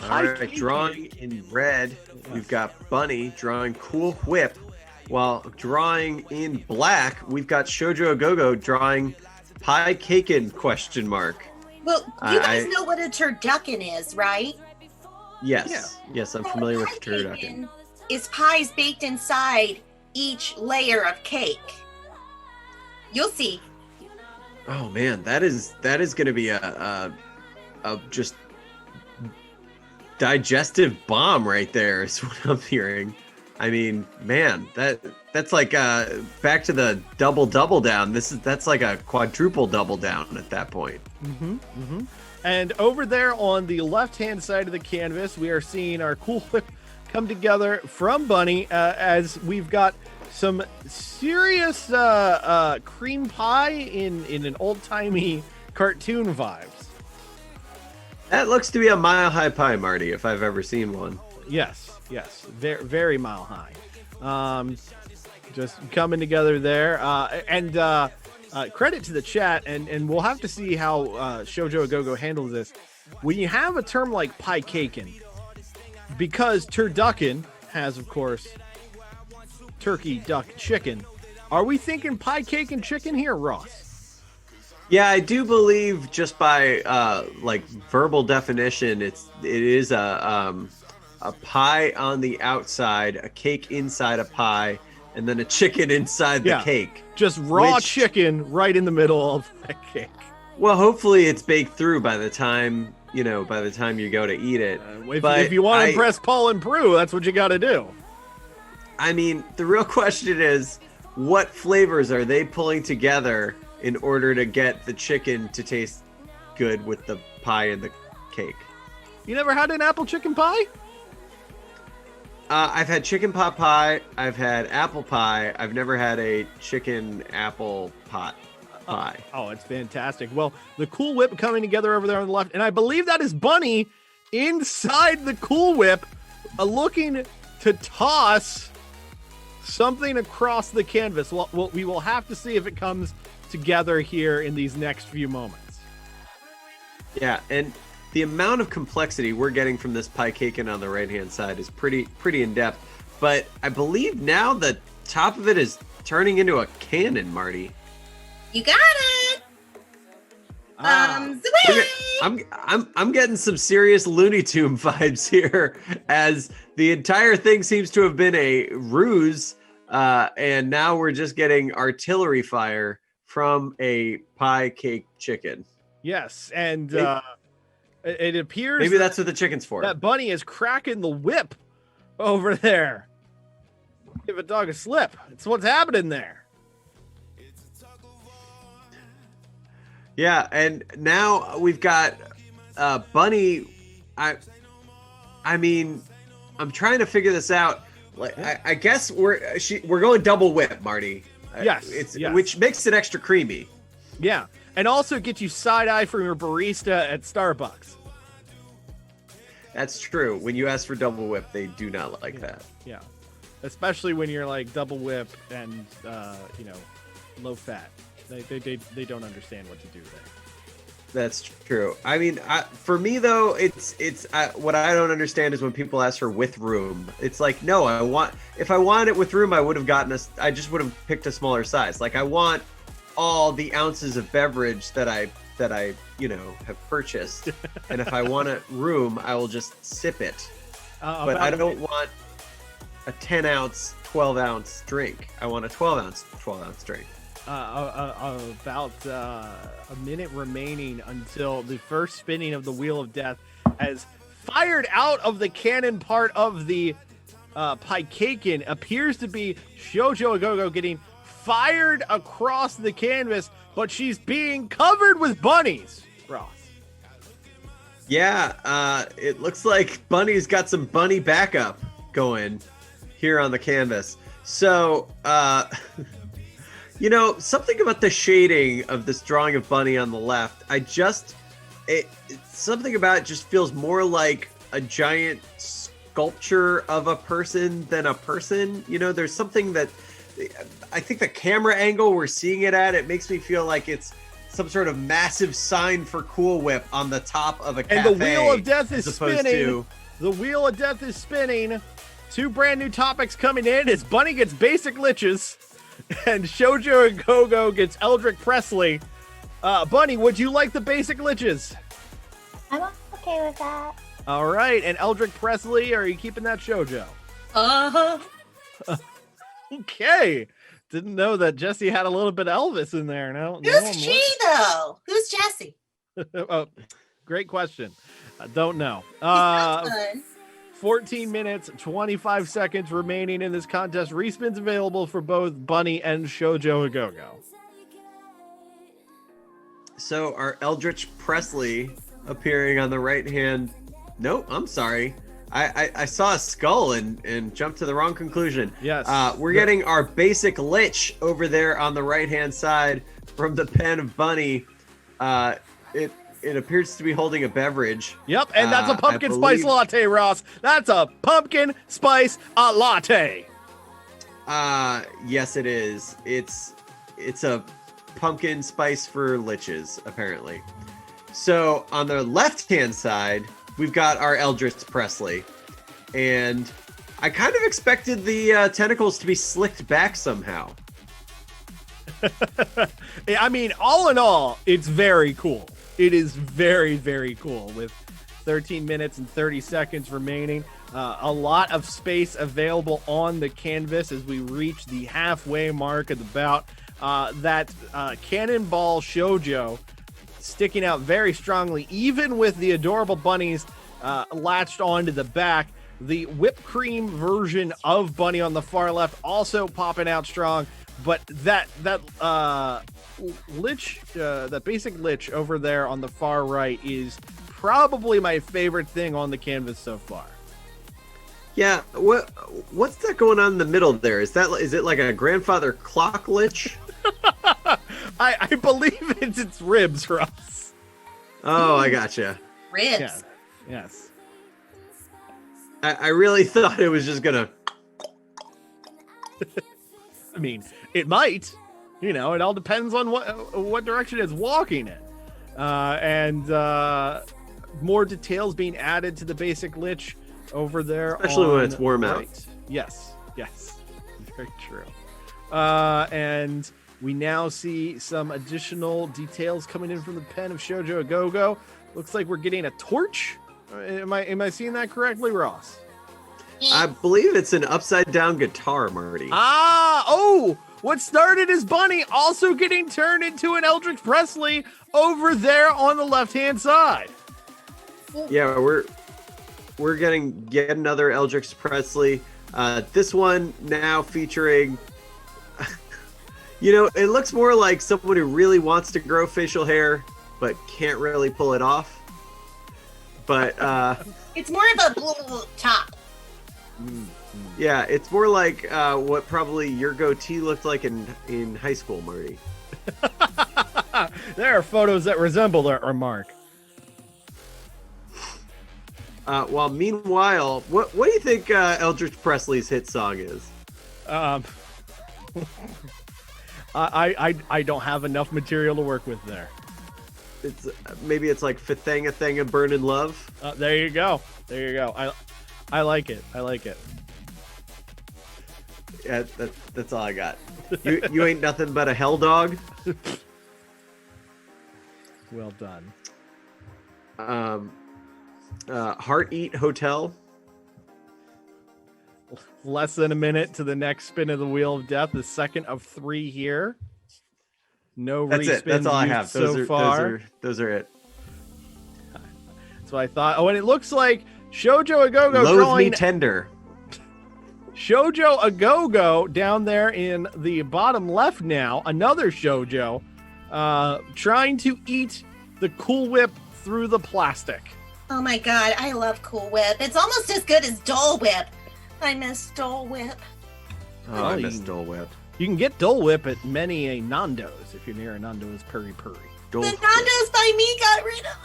All right, drawing in red, we've got Bunny drawing Cool Whip, while drawing in black, we've got Shoujo a Go-Go drawing Pie Caken ? Well, you guys know what a turducken is, right? Yes, yes, I'm familiar with Pie turducken. caken is pies baked inside each layer of cake. You'll see. Oh man, that is going to be a just digestive bomb right there is what I'm hearing. I mean, man, that's like back to the double down. That's like a quadruple double down at that point. And over there on the left-hand side of the canvas, we are seeing our Cool Whip come together from Bunny as we've got some serious cream pie in an old-timey cartoon vibes. That looks to be a Mile High Pie, Marty, if I've ever seen one. Yes, very, very mile high. Just coming together there. And credit to the chat, and we'll have to see how Shoujo a Go-Go handles this. When you have a term like pie caken, because turducken has, of course, turkey, duck, chicken, are we thinking pie cake and chicken here, Ross? Yeah, I do believe just by like verbal definition, it is a pie on the outside, a cake inside a pie, and then a chicken inside the cake. Just raw chicken right in the middle of a cake. Well, hopefully it's baked through by the time you go to eat it. If you want to impress Paul and Prue, that's what you got to do. I mean, the real question is, what flavors are they pulling together in order to get the chicken to taste good with the pie and the cake? You never had an apple chicken pie? I've had chicken pot pie. I've had apple pie. I've never had a chicken apple pot pie. Oh, it's fantastic. Well, the Cool Whip coming together over there on the left, and I believe that is Bunny inside the Cool Whip, looking to toss something across the canvas. Well, we will have to see if it comes together here in these next few moments. Yeah, and the amount of complexity we're getting from this pie caken on the right-hand side is pretty in depth. But I believe now the top of it is turning into a cannon, Marty. You got it. I'm getting some serious Looney Tune vibes here, as the entire thing seems to have been a ruse, and now we're just getting artillery fire from a pie cake chicken. Yes, and it appears maybe that's what the chicken's for. That Bunny is cracking the whip over there. Give a dog a slip. It's what's happening there. Yeah, and now we've got Bunny. I mean, I'm trying to figure this out. Like, I guess we're going double whip, Marty. Yes, which makes it extra creamy. Yeah, and also get you side eye from your barista at Starbucks. That's true. When you ask for double whip, they do not like that. Yeah, especially when you're like double whip and low fat. They don't understand what to do there. That's true. I mean, for me though, it's what I don't understand is when people ask for with room. It's like, no, if I wanted it with room, I would have I just would have picked a smaller size. Like, I want all the ounces of beverage that I have purchased, and if I want a room, I will just sip it. But I don't want a 10-ounce, 12-ounce drink. I want a 12-ounce drink. About a minute remaining until the first spinning of the Wheel of Death has fired out of the cannon part of the pie caken. Appears to be Shoujo a Go-Go getting fired across the canvas, but she's being covered with bunnies. Ross. Yeah, it looks like Bunny's got some bunny backup going here on the canvas. So, you know, something about the shading of this drawing of Bunny on the left, something about it just feels more like a giant sculpture of a person than a person. You know, there's something that I think the camera angle we're seeing it at, it makes me feel like it's some sort of massive sign for Cool Whip on the top of a cafe. And the Wheel of Death is spinning. The Wheel of Death is spinning. 2 brand new topics coming in as Bunny gets basic liches and Shoujo and Gogo gets Eldrick Presley. Bunny, would you like the basic liches? I'm okay with that. All right. And Eldrick Presley, are you keeping that Shoujo? Uh-huh. Okay. Didn't know that Jesse had a little bit of Elvis in there. No, Who's she, though? Who's Jesse? Oh, great question. I don't know. He's fun. 14 minutes, 25 seconds remaining in this contest. Respins available for both Bunny and Shoujo Agogo. So our Eldritch Presley appearing on the right hand. Nope, I'm sorry. I saw a skull and jumped to the wrong conclusion. Yes. We're getting our basic lich over there on the right hand side from the pen of Bunny. It appears to be holding a beverage. Yep, and that's a pumpkin spice latte, Ross. That's a pumpkin spice latte. Yes, it is. It's a pumpkin spice for liches, apparently. So on the left-hand side, we've got our Eldritch Presley. And I kind of expected the tentacles to be slicked back somehow. I mean, all in all, it's very cool. It is very, very cool with 13 minutes and 30 seconds remaining. A lot of space available on the canvas as we reach the halfway mark of the bout. That Cannonball Shoujo sticking out very strongly, even with the adorable bunnies latched onto the back. The whipped cream version of Bunny on the far left also popping out strong, but that lich, that basic lich over there on the far right is probably my favorite thing on the canvas so far. Yeah, what's that going on in the middle there? Is it like a grandfather clock lich? I believe it's its ribs, Russ. Oh, I gotcha. Ribs. Yeah. Yes. I really thought it was just gonna. I mean, it might. You know, it all depends on what direction it's walking in. And more details being added to the basic lich over there. Especially when it's warm out. Yes. Very true. And we now see some additional details coming in from the pen of Shoujo Agogo. Looks like we're getting a torch. Am I seeing that correctly, Ross? I believe it's an upside down guitar, Marty. What started as Bunny also getting turned into an Eldritch Presley over there on the left-hand side. Yeah, we're getting yet another Eldritch Presley. This one now featuring, you know, it looks more like someone who really wants to grow facial hair but can't really pull it off. But it's more of a top. Yeah, it's more like what probably your goatee looked like in high school, Marty. There are photos that resemble that remark. While meanwhile, what do you think Eldritch Presley's hit song is? I don't have enough material to work with there. Maybe it's like Fathanga Thanga Burnin' Love. There you go. I like it. Yeah, that's all I got. You ain't nothing but a hell dog. Well done. Heart Eat Hotel. Less than a minute to the next spin of the Wheel of Death, the second of 3 here. No That's it. That's all I have. So far. Those are it. That's what I thought. Oh, and it looks like Shoujo Agogo Loathe drawing. Me Tender. Shoujo a Go-Go down there in the bottom left now. Another Shoujo trying to eat the Cool Whip through the plastic. Oh my god, I love Cool Whip. It's almost as good as Dole Whip. I miss Dole Whip. Oh, I miss Dole Whip. You can get Dole Whip at many a Nando's if you're near a Nando's Puri Puri. The Nando's by me got rid of them.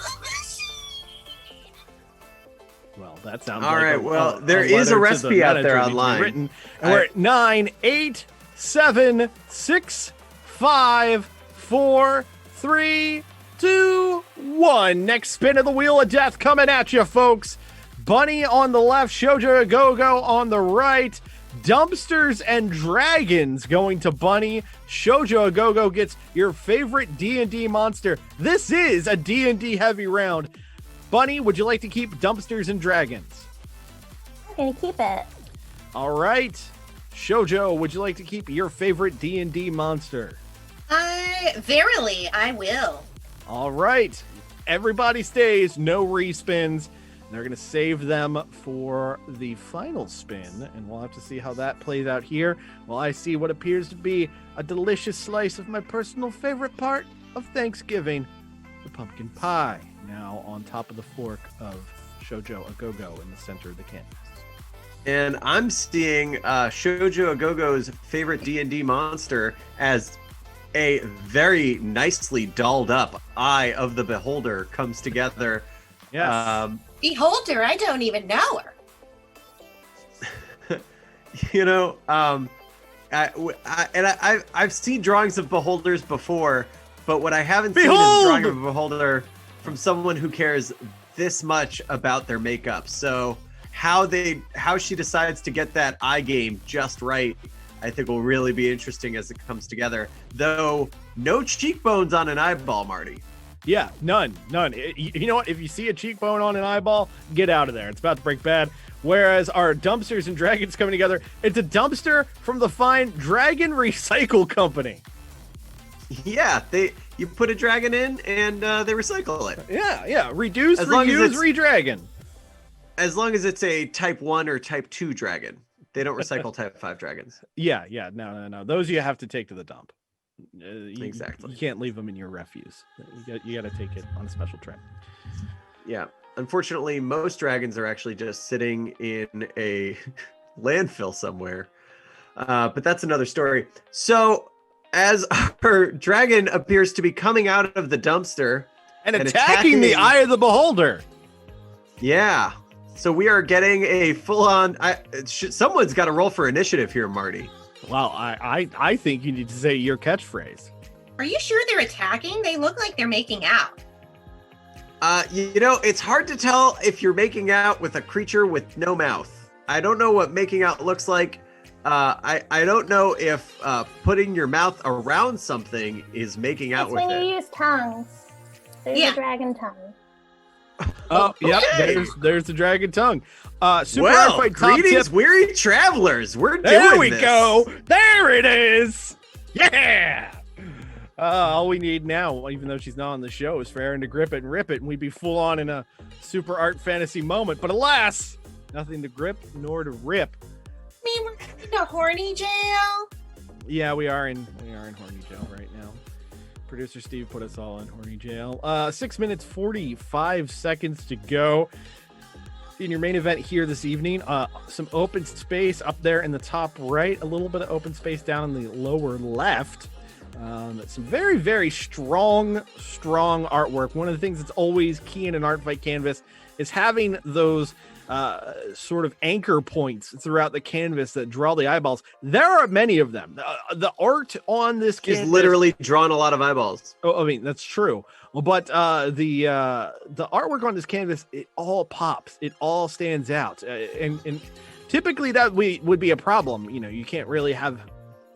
Well, that sounds all like right. Well, there is a recipe out there online. Written, and we're at 9, 8, 7, 6, 5, 4, 3, 2, 1. Next spin of the Wheel of Death coming at you, folks. Bunny on the left, Shoujo a Go-Go on the right. Dumpsters and Dragons going to Bunny. Shoujo a Go-Go gets your favorite D&D monster. This is a D&D heavy round. Bunny, would you like to keep Dumpsters and Dragons? I'm gonna keep it. All right. Shoujo, would you like to keep your favorite D&D monster? Verily, I will. All right. Everybody stays. No respins. They're going to save them for the final spin, and we'll have to see how that plays out here. While I see what appears to be a delicious slice of my personal favorite part of Thanksgiving, the pumpkin pie, now on top of the fork of Shoujo a Go-Go in the center of the canvas. And I'm seeing Shoujo a Go-Go's favorite D&D monster as a very nicely dolled up Eye of the Beholder comes together. Yes. Beholder, I don't even know her. You know, I've seen drawings of beholders before, but what I haven't seen is a drawing of a beholder from someone who cares this much about their makeup. So how she decides to get that eye game just right, I think will really be interesting as it comes together. Though no cheekbones on an eyeball, Marty. Yeah, none. You know what? If you see a cheekbone on an eyeball, get out of there. It's about to break bad. Whereas our Dumpsters and Dragons coming together, it's a dumpster from the fine Dragon Recycle Company. Yeah, you put a dragon in and they recycle it. Yeah. Reduce, reuse, redragon. As long as it's a type 1 or type 2 dragon. They don't recycle type 5 dragons. Yeah. No. Those you have to take to the dump. Exactly. You can't leave them in your refuse. You got to take it on a special trip. Yeah. Unfortunately, most dragons are actually just sitting in a landfill somewhere. But that's another story. So as our dragon appears to be coming out of the dumpster and attacking the Eye of the Beholder. Yeah. So we are getting a full-on... someone's got to roll for initiative here, Marty. Well, I think you need to say your catchphrase. Are you sure they're attacking? They look like they're making out. You know, it's hard to tell if you're making out with a creature with no mouth. I don't know what making out looks like. I don't know if putting your mouth around something is making out with it. It's when you use tongues. There's a dragon tongue. Oh, yep. There's the dragon tongue. Super well, Fight top greetings, tip. weary travelers. We're there doing we this. go. There it is. Yeah. All we need now, even though she's not on the show, is for Aaron to grip it and rip it, and we'd be full on in a super art fantasy moment. But alas, nothing to grip nor to rip. I mean, we're in a horny jail. Yeah, we are in horny jail right now. Producer Steve put us all in horny jail. 6 minutes 45 seconds to go. In your main event here this evening, some open space up there in the top right, a little bit of open space down in the lower left. Some very, very strong artwork. One of the things that's always key in an art fight canvas is having those sort of anchor points throughout the canvas that draw the eyeballs. There are many of them. The art on this canvas is literally drawn a lot of eyeballs. Oh, I mean, that's true. But the artwork on this canvas, it all pops. It all stands out. And typically that would be a problem. You know, you can't really have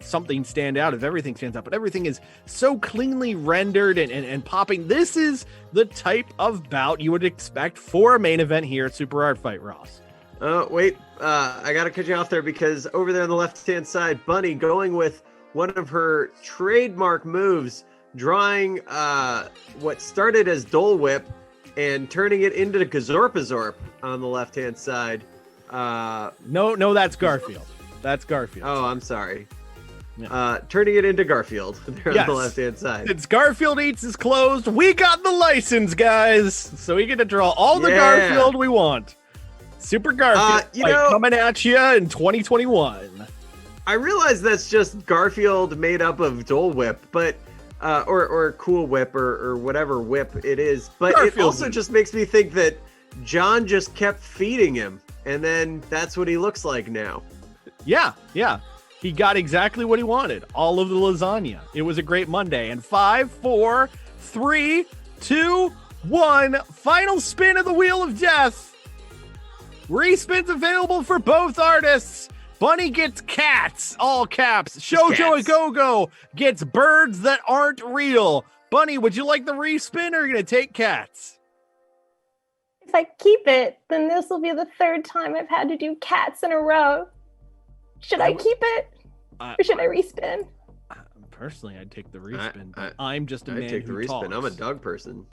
something stand out if everything stands out, but everything is so cleanly rendered and popping. This is the type of bout you would expect for a main event here at Super Art Fight, Ross. Oh, wait. I got to cut you off there because over there on the left-hand side, Bunny going with one of her trademark moves, drawing what started as Dole Whip and turning it into Gazorpazorp on the left-hand side. No, that's Garfield. That's Garfield. Oh, I'm sorry. Yeah. Turning it into Garfield. They're Yes. on the left-hand side. Since Garfield Eats is closed, we got the license, guys. So we get to draw all the Yeah. Garfield we want. Super Garfield coming at you in 2021. I realize that's just Garfield made up of Dole Whip, but or Cool Whip or whatever whip it is. But it also just makes me think that John just kept feeding him, and then that's what he looks like now. Yeah. He got exactly what he wanted. All of the lasagna. It was a great Monday. And 5, 4, 3, 2, 1. Final spin of the Wheel of Death. Respins available for both artists. Bunny gets cats, all caps. Shoujo Go gets birds that aren't real. Bunny, would you like the respin or are you going to take cats? If I keep it, then this will be the third time I've had to do cats in a row. Should I keep it? Or should I respin? Personally, I'd take the respin, but I'm just a man take the who respin. talks. I'm a dog person.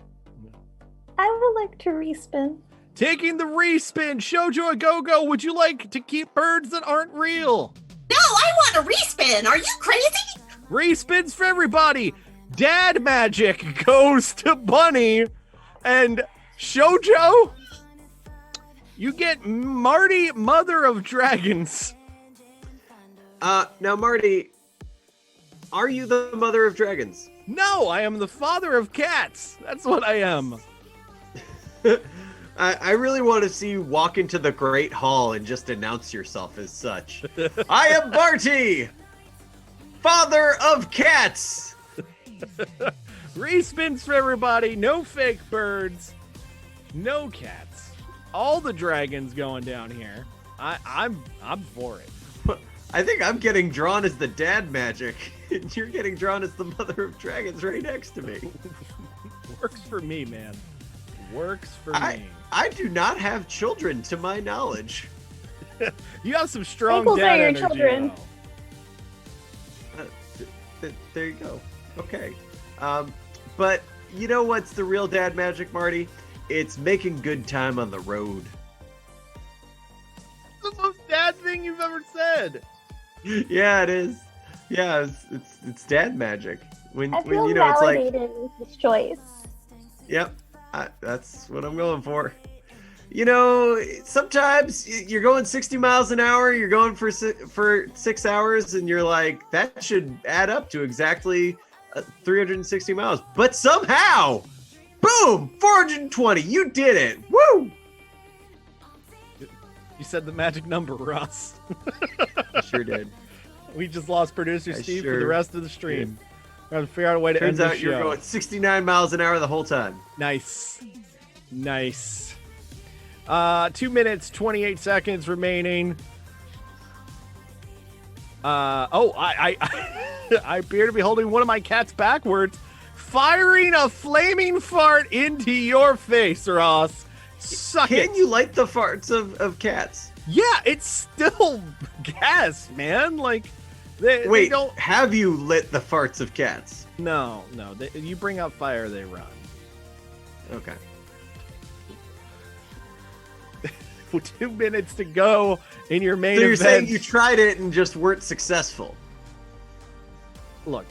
I would like to respin. Taking the respin, Shoujo Go, would you like to keep birds that aren't real? No, I want a respin. Are you crazy? Respins for everybody. Dad magic goes to Bunny, and Shoujo, you get Marty, Mother of Dragons. Now, Marty, are you the mother of dragons? No, I am the father of cats. That's what I am. I really want to see you walk into the Great Hall and just announce yourself as such. I am Barty, father of cats. Respins for everybody. No fake birds. No cats. All the dragons going down here. I'm for it. I think I'm getting drawn as the dad magic, and you're getting drawn as the mother of dragons right next to me. Works for me, man. Works for me. I do not have children, to my knowledge. You have some strong Ankles dad are your energy. children. There you go. Okay. But you know what's the real dad magic, Marty? It's making good time on the road. The most dad thing you've ever said. Yeah, it is. Yeah, it's dad magic. I feel validated with this choice. Yep, that's what I'm going for. You know, sometimes you're going 60 miles an hour, you're going for 6 hours, and you're like, that should add up to exactly 360 miles. But somehow, boom, 420. You did it. Woo! You said the magic number, Ross. I sure did. We just lost producer Steve for the rest of the stream. We're going to figure out a way to Turns end out the you're show. going 69 miles an hour the whole time. Nice. 2 minutes, 28 seconds remaining. I appear to be holding one of my cats backwards, firing a flaming fart into your face, Ross. Suck it. Can you light the farts of cats? Yeah, it's still gas, man. Like, they don't. Have you lit the farts of cats? No. You bring out fire, they run. Okay. 2 minutes to go in your main event. So you're event. saying you tried it and just weren't successful? Look,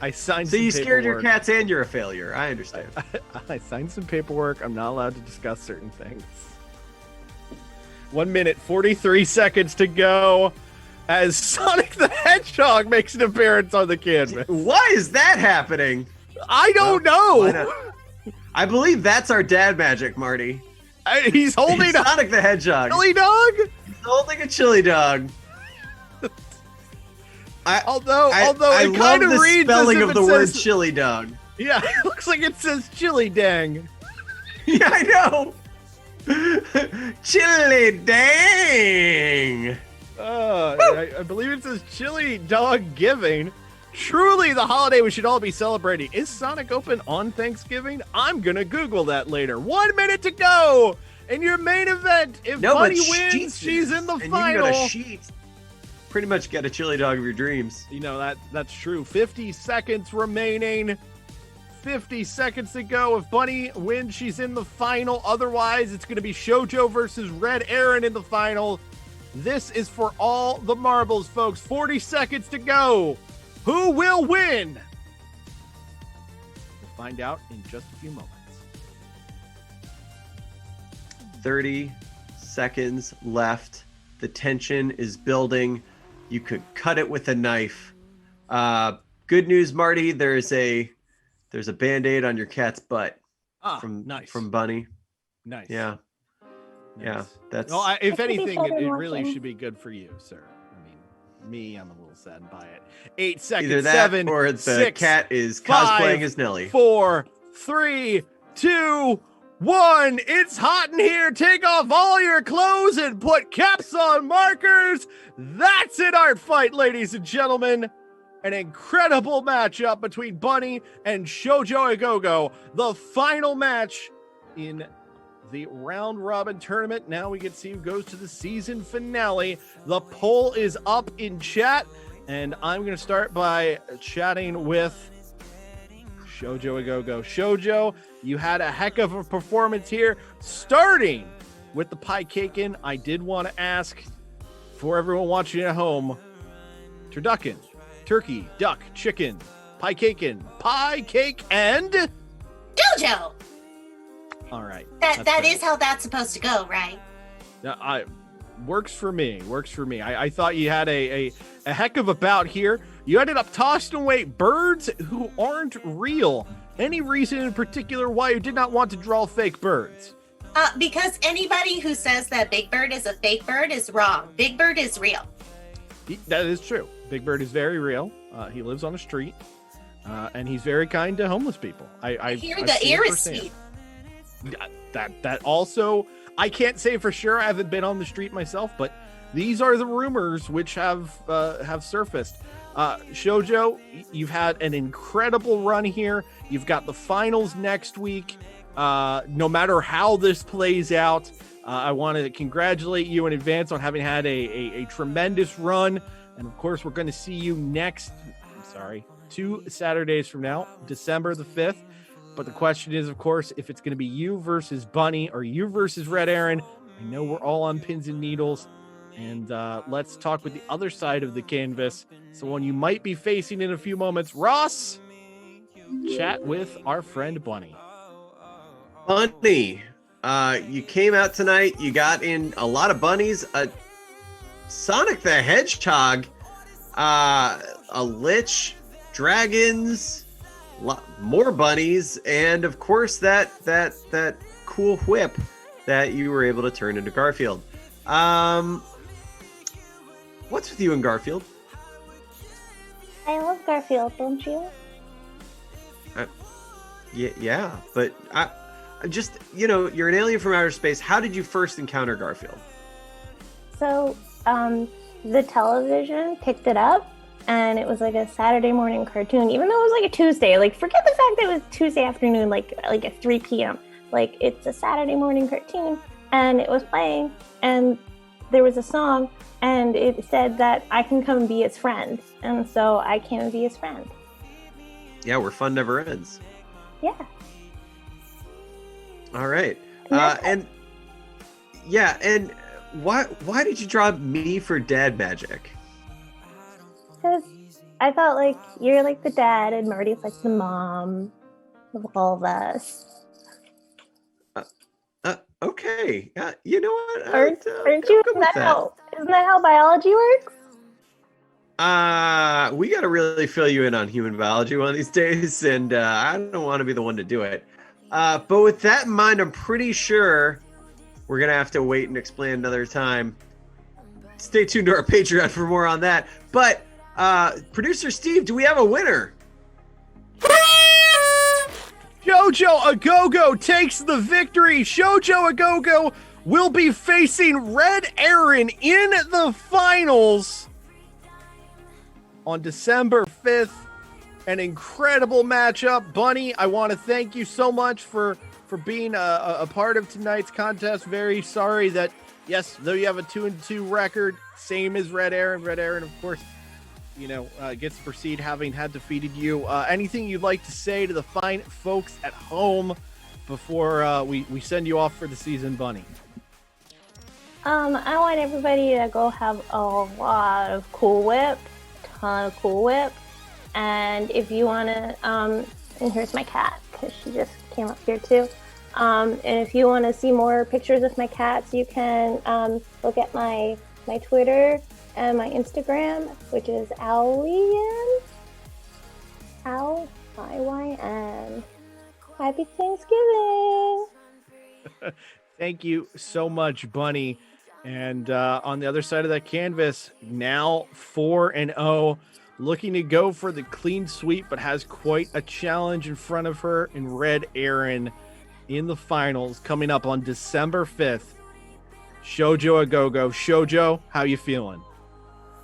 I signed. So some you scared your paperwork. cats and you're a failure. I understand. I signed some paperwork. I'm not allowed to discuss certain things. 1 minute, 43 seconds to go as Sonic the Hedgehog makes an appearance on the canvas. Why is that happening? I don't know. Why not? I believe that's our dad magic, Marty. He's holding Sonic the Hedgehog. Chili dog? He's holding a chili dog. Although I it kind of love the reads spelling as if of the it word says, chili dog. Yeah, it looks like it says chili dang. Yeah, I know. Chili dang. I believe it says chili dog giving. Truly the holiday we should all be celebrating. Is Sonic open on Thanksgiving? I'm gonna Google that later. 1 minute to go in your main event. If Bunny wins, she's in the final. Pretty much get a chili dog of your dreams. You know, that's true. 50 seconds remaining. 50 seconds to go. If Bunny wins, she's in the final. Otherwise, it's going to be Shoujo versus Red Aaron in the final. This is for all the marbles, folks. 40 seconds to go. Who will win? We'll find out in just a few moments. 30 seconds left. The tension is building. You could cut it with a knife. Good news, Marty. There's a Band-Aid on your cat's butt. From Bunny. Nice. Yeah. Nice. Yeah. That's. Well, if I could be anything, it children really watching. should be good for you, sir. I mean, me, I'm a little saddened by it. 8 seconds. Either that 7, or the 6, cat is 5, cosplaying as Nelly. 4, 3, 2, 1. It's hot in here. Take off all your clothes and put caps on markers. That's an art fight, ladies and gentlemen. An incredible matchup between Bunny and Shoujo Agogo. The final match in the round robin tournament. Now we get to see who goes to the season finale. The poll is up in chat, and I'm going to start by chatting with Shoujo Agogo. Shoujo, you had a heck of a performance here, starting with the pie cakein. I did want to ask for everyone watching at home, turducken, turkey, duck, chicken, pie cakein, pie cake, and Jojo. all right. That is how that's supposed to go, right? Works for me. I thought you had a heck of a bout here. You ended up tossing away birds who aren't real. Any reason in particular why you did not want to draw fake birds? Because anybody who says that Big Bird is a fake bird is wrong. Big Bird is real. That is true. Big Bird is very real. He lives on a street, and he's very kind to homeless people. I hear the air is sweet. That also, I can't say for sure. I haven't been on the street myself, but these are the rumors which have surfaced. Shoujo, you've had an incredible run here. You've got the finals next week. No matter how this plays out, I want to congratulate you in advance on having had a tremendous run. And of course, we're going to see you next, 2 Saturdays from now, December the 5th. But the question is, of course, if it's going to be you versus Bunny or you versus Red Aaron. I know we're all on pins and needles. And let's talk with the other side of the canvas. Someone you might be facing in a few moments. Ross, chat with our friend Bunny. Bunny, you came out tonight. You got in a lot of bunnies. Sonic the Hedgehog, a lich, dragons, more bunnies, and of course that cool whip that you were able to turn into Garfield. What's with you and Garfield? I love Garfield, don't you? Yeah, but I just, you're an alien from outer space. How did you first encounter Garfield? So, the television picked it up, and it was like a Saturday morning cartoon, even though it was like a Tuesday. Like, forget the fact that it was Tuesday afternoon, like at 3 p.m. Like, it's a Saturday morning cartoon, and it was playing, and there was a song, and it said that I can come and be his friend, and so I came and be his friend. Yeah, where fun never ends. Yeah. All right. And why did you draw me for dad magic? Because I thought, like, you're like the dad and Marty's like the mom of all of us. Okay. You know what? Aren't you? Isn't that how biology works? We got to really fill you in on human biology one of these days, and I don't want to be the one to do it. But with that in mind, I'm pretty sure we're going to have to wait and explain another time. Stay tuned to our Patreon for more on that. But producer Steve, do we have a winner? Shoujo Agogo takes the victory. Shoujo Agogo will be facing Red Aaron in the finals on December 5th. An incredible matchup. Bunny, I want to thank you so much for being a part of tonight's contest. Very sorry that, yes, though you have a 2-2 record, same as Red Aaron. Red Aaron, of course, gets to proceed having had defeated you. Anything you'd like to say to the fine folks at home before we send you off for the season, Bunny? I want everybody to go have a lot of Cool Whip, ton of Cool Whip, and if you want to, and here's my cat because she just came up here too. And if you want to see more pictures of my cats, you can look at my Twitter and my Instagram, which is Owlyn. Owlyn. Happy Thanksgiving. Thank you so much, Bunny. And on the other side of that canvas, now 4-0, looking to go for the clean sweep, but has quite a challenge in front of her in Red Aaron in the finals coming up on December 5th. Shoujo Agogo. Shoujo, how you feeling?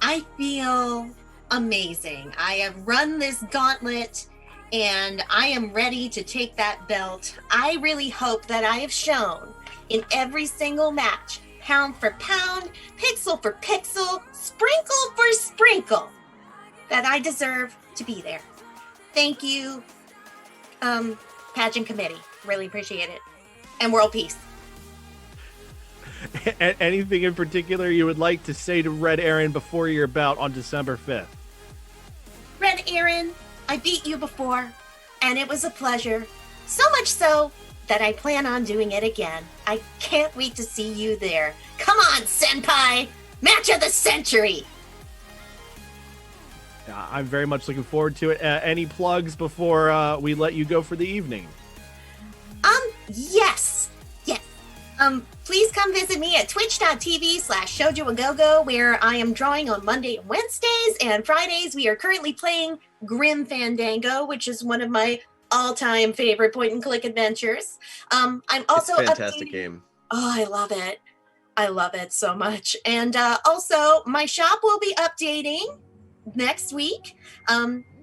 I feel amazing. I have run this gauntlet and I am ready to take that belt. I really hope that I have shown in every single match, pound for pound, pixel for pixel, sprinkle for sprinkle, that I deserve to be there. Thank you, pageant committee. Really appreciate it. And world peace. Anything in particular you would like to say to Red Aaron before your bout on December 5th? Red Aaron, I beat you before, and it was a pleasure. So much so that I plan on doing it again. I can't wait to see you there. Come on, Senpai! Match of the century! I'm very much looking forward to it. Any plugs before we let you go for the evening? Yes. Please come visit me at twitch.tv/shoujoagogo, where I am drawing on Monday and Wednesdays, and Fridays we are currently playing Grim Fandango, which is one of my all-time favorite point-and-click adventures. I'm also it's a fantastic game. Oh, I love it. I love it so much. And also, my shop will be updating next week.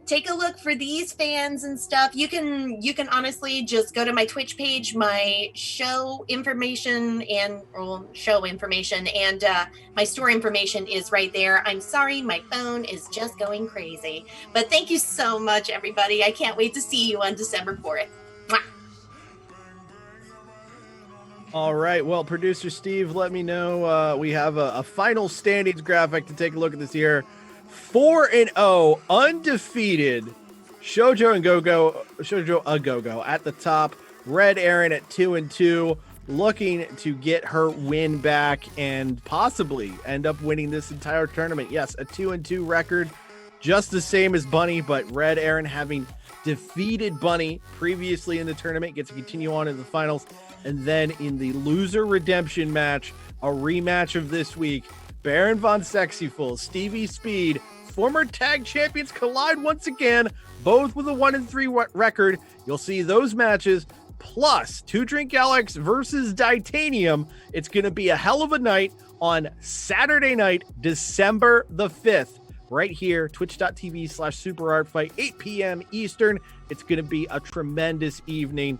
Take a look for these fans and stuff. You can honestly just go to my Twitch page, my show information and my store information is right there. I'm sorry, my phone is just going crazy. But thank you so much, everybody. I can't wait to see you on December 4th. Mwah. All right. Well, producer Steve, let me know. We have a final standings graphic to take a look at this here. 4-0, undefeated. Shoujo Agogo at the top. Red Aaron at 2-2, looking to get her win back and possibly end up winning this entire tournament. Yes, a 2-2 record, just the same as Bunny, but Red Aaron, having defeated Bunny previously in the tournament, gets to continue on in the finals. And then in the loser redemption match, a rematch of this week, Baron von Sexyful, Stevie Speed, former tag champions collide once again, both with a 1-3 record. You'll see those matches, plus Two Drink Alex versus Titanium. It's going to be a hell of a night on Saturday night, December the 5th, right here, twitch.tv/superartfight, 8 p.m. Eastern. It's going to be a tremendous evening.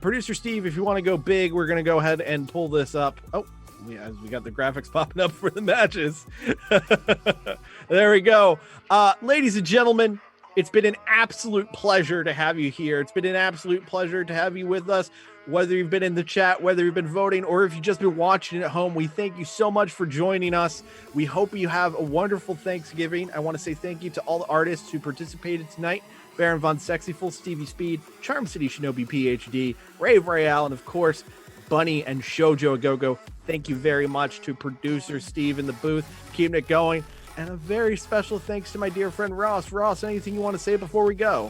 Producer Steve, if you want to go big, we're going to go ahead and pull this up. Oh, we got the graphics popping up for the matches. There we go. Ladies and gentlemen, it's been an absolute pleasure to have you here. It's been an absolute pleasure to have you with us, whether you've been in the chat, whether you've been voting, or if you've just been watching at home. We thank you so much for joining us. We hope you have a wonderful Thanksgiving. I want to say thank you to all the artists who participated tonight. Baron von Sexyful, Stevie Speed, Charm City Shinobi PhD, Rave Royale, and of course, Bunny and Shoujo Agogo. Thank you very much to producer Steve in the booth, keeping it going. And a very special thanks to my dear friend Ross. Ross, anything you want to say before we go?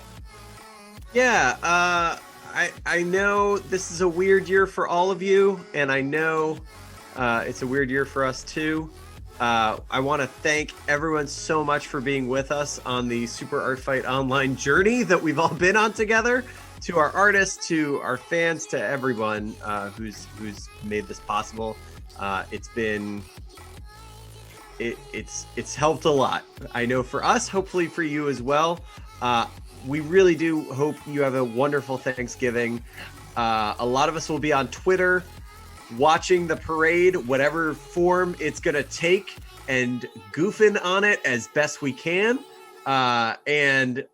Yeah, I know this is a weird year for all of you, and I know it's a weird year for us too. I want to thank everyone so much for being with us on the Super Art Fight Online journey that we've all been on together. To our artists, to our fans, to everyone who's made this possible. It's helped a lot. I know for us, hopefully for you as well. We really do hope you have a wonderful Thanksgiving. A lot of us will be on Twitter watching the parade, whatever form it's going to take, and goofing on it as best we can. And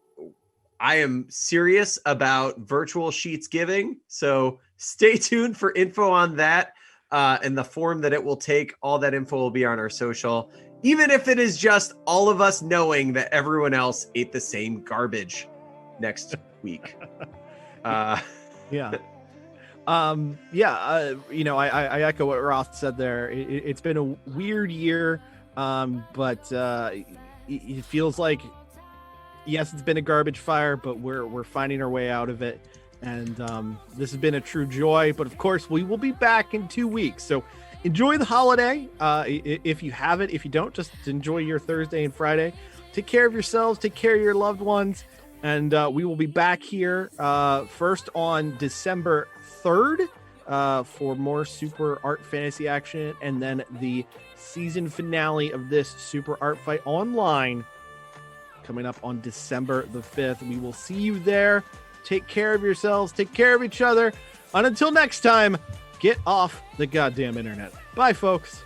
I am serious about virtual sheets giving, so stay tuned for info on that. and the form that it will take. All that info will be on our social, even if it is just all of us knowing that everyone else ate the same garbage next week. Yeah. I echo what Roth said there. It's been a weird year, but it feels like, yes, it's been a garbage fire, but we're finding our way out of it. And this has been a true joy. But of course, we will be back in 2 weeks. So enjoy the holiday. If you have it, if you don't, just enjoy your Thursday and Friday. Take care of yourselves. Take care of your loved ones. And we will be back here first on December 3rd for more Super Art Fantasy action. And then the season finale of this Super Art Fight Online coming up on December the 5th. We will see you there. Take care of yourselves. Take care of each other. And until next time, get off the goddamn internet. Bye, folks.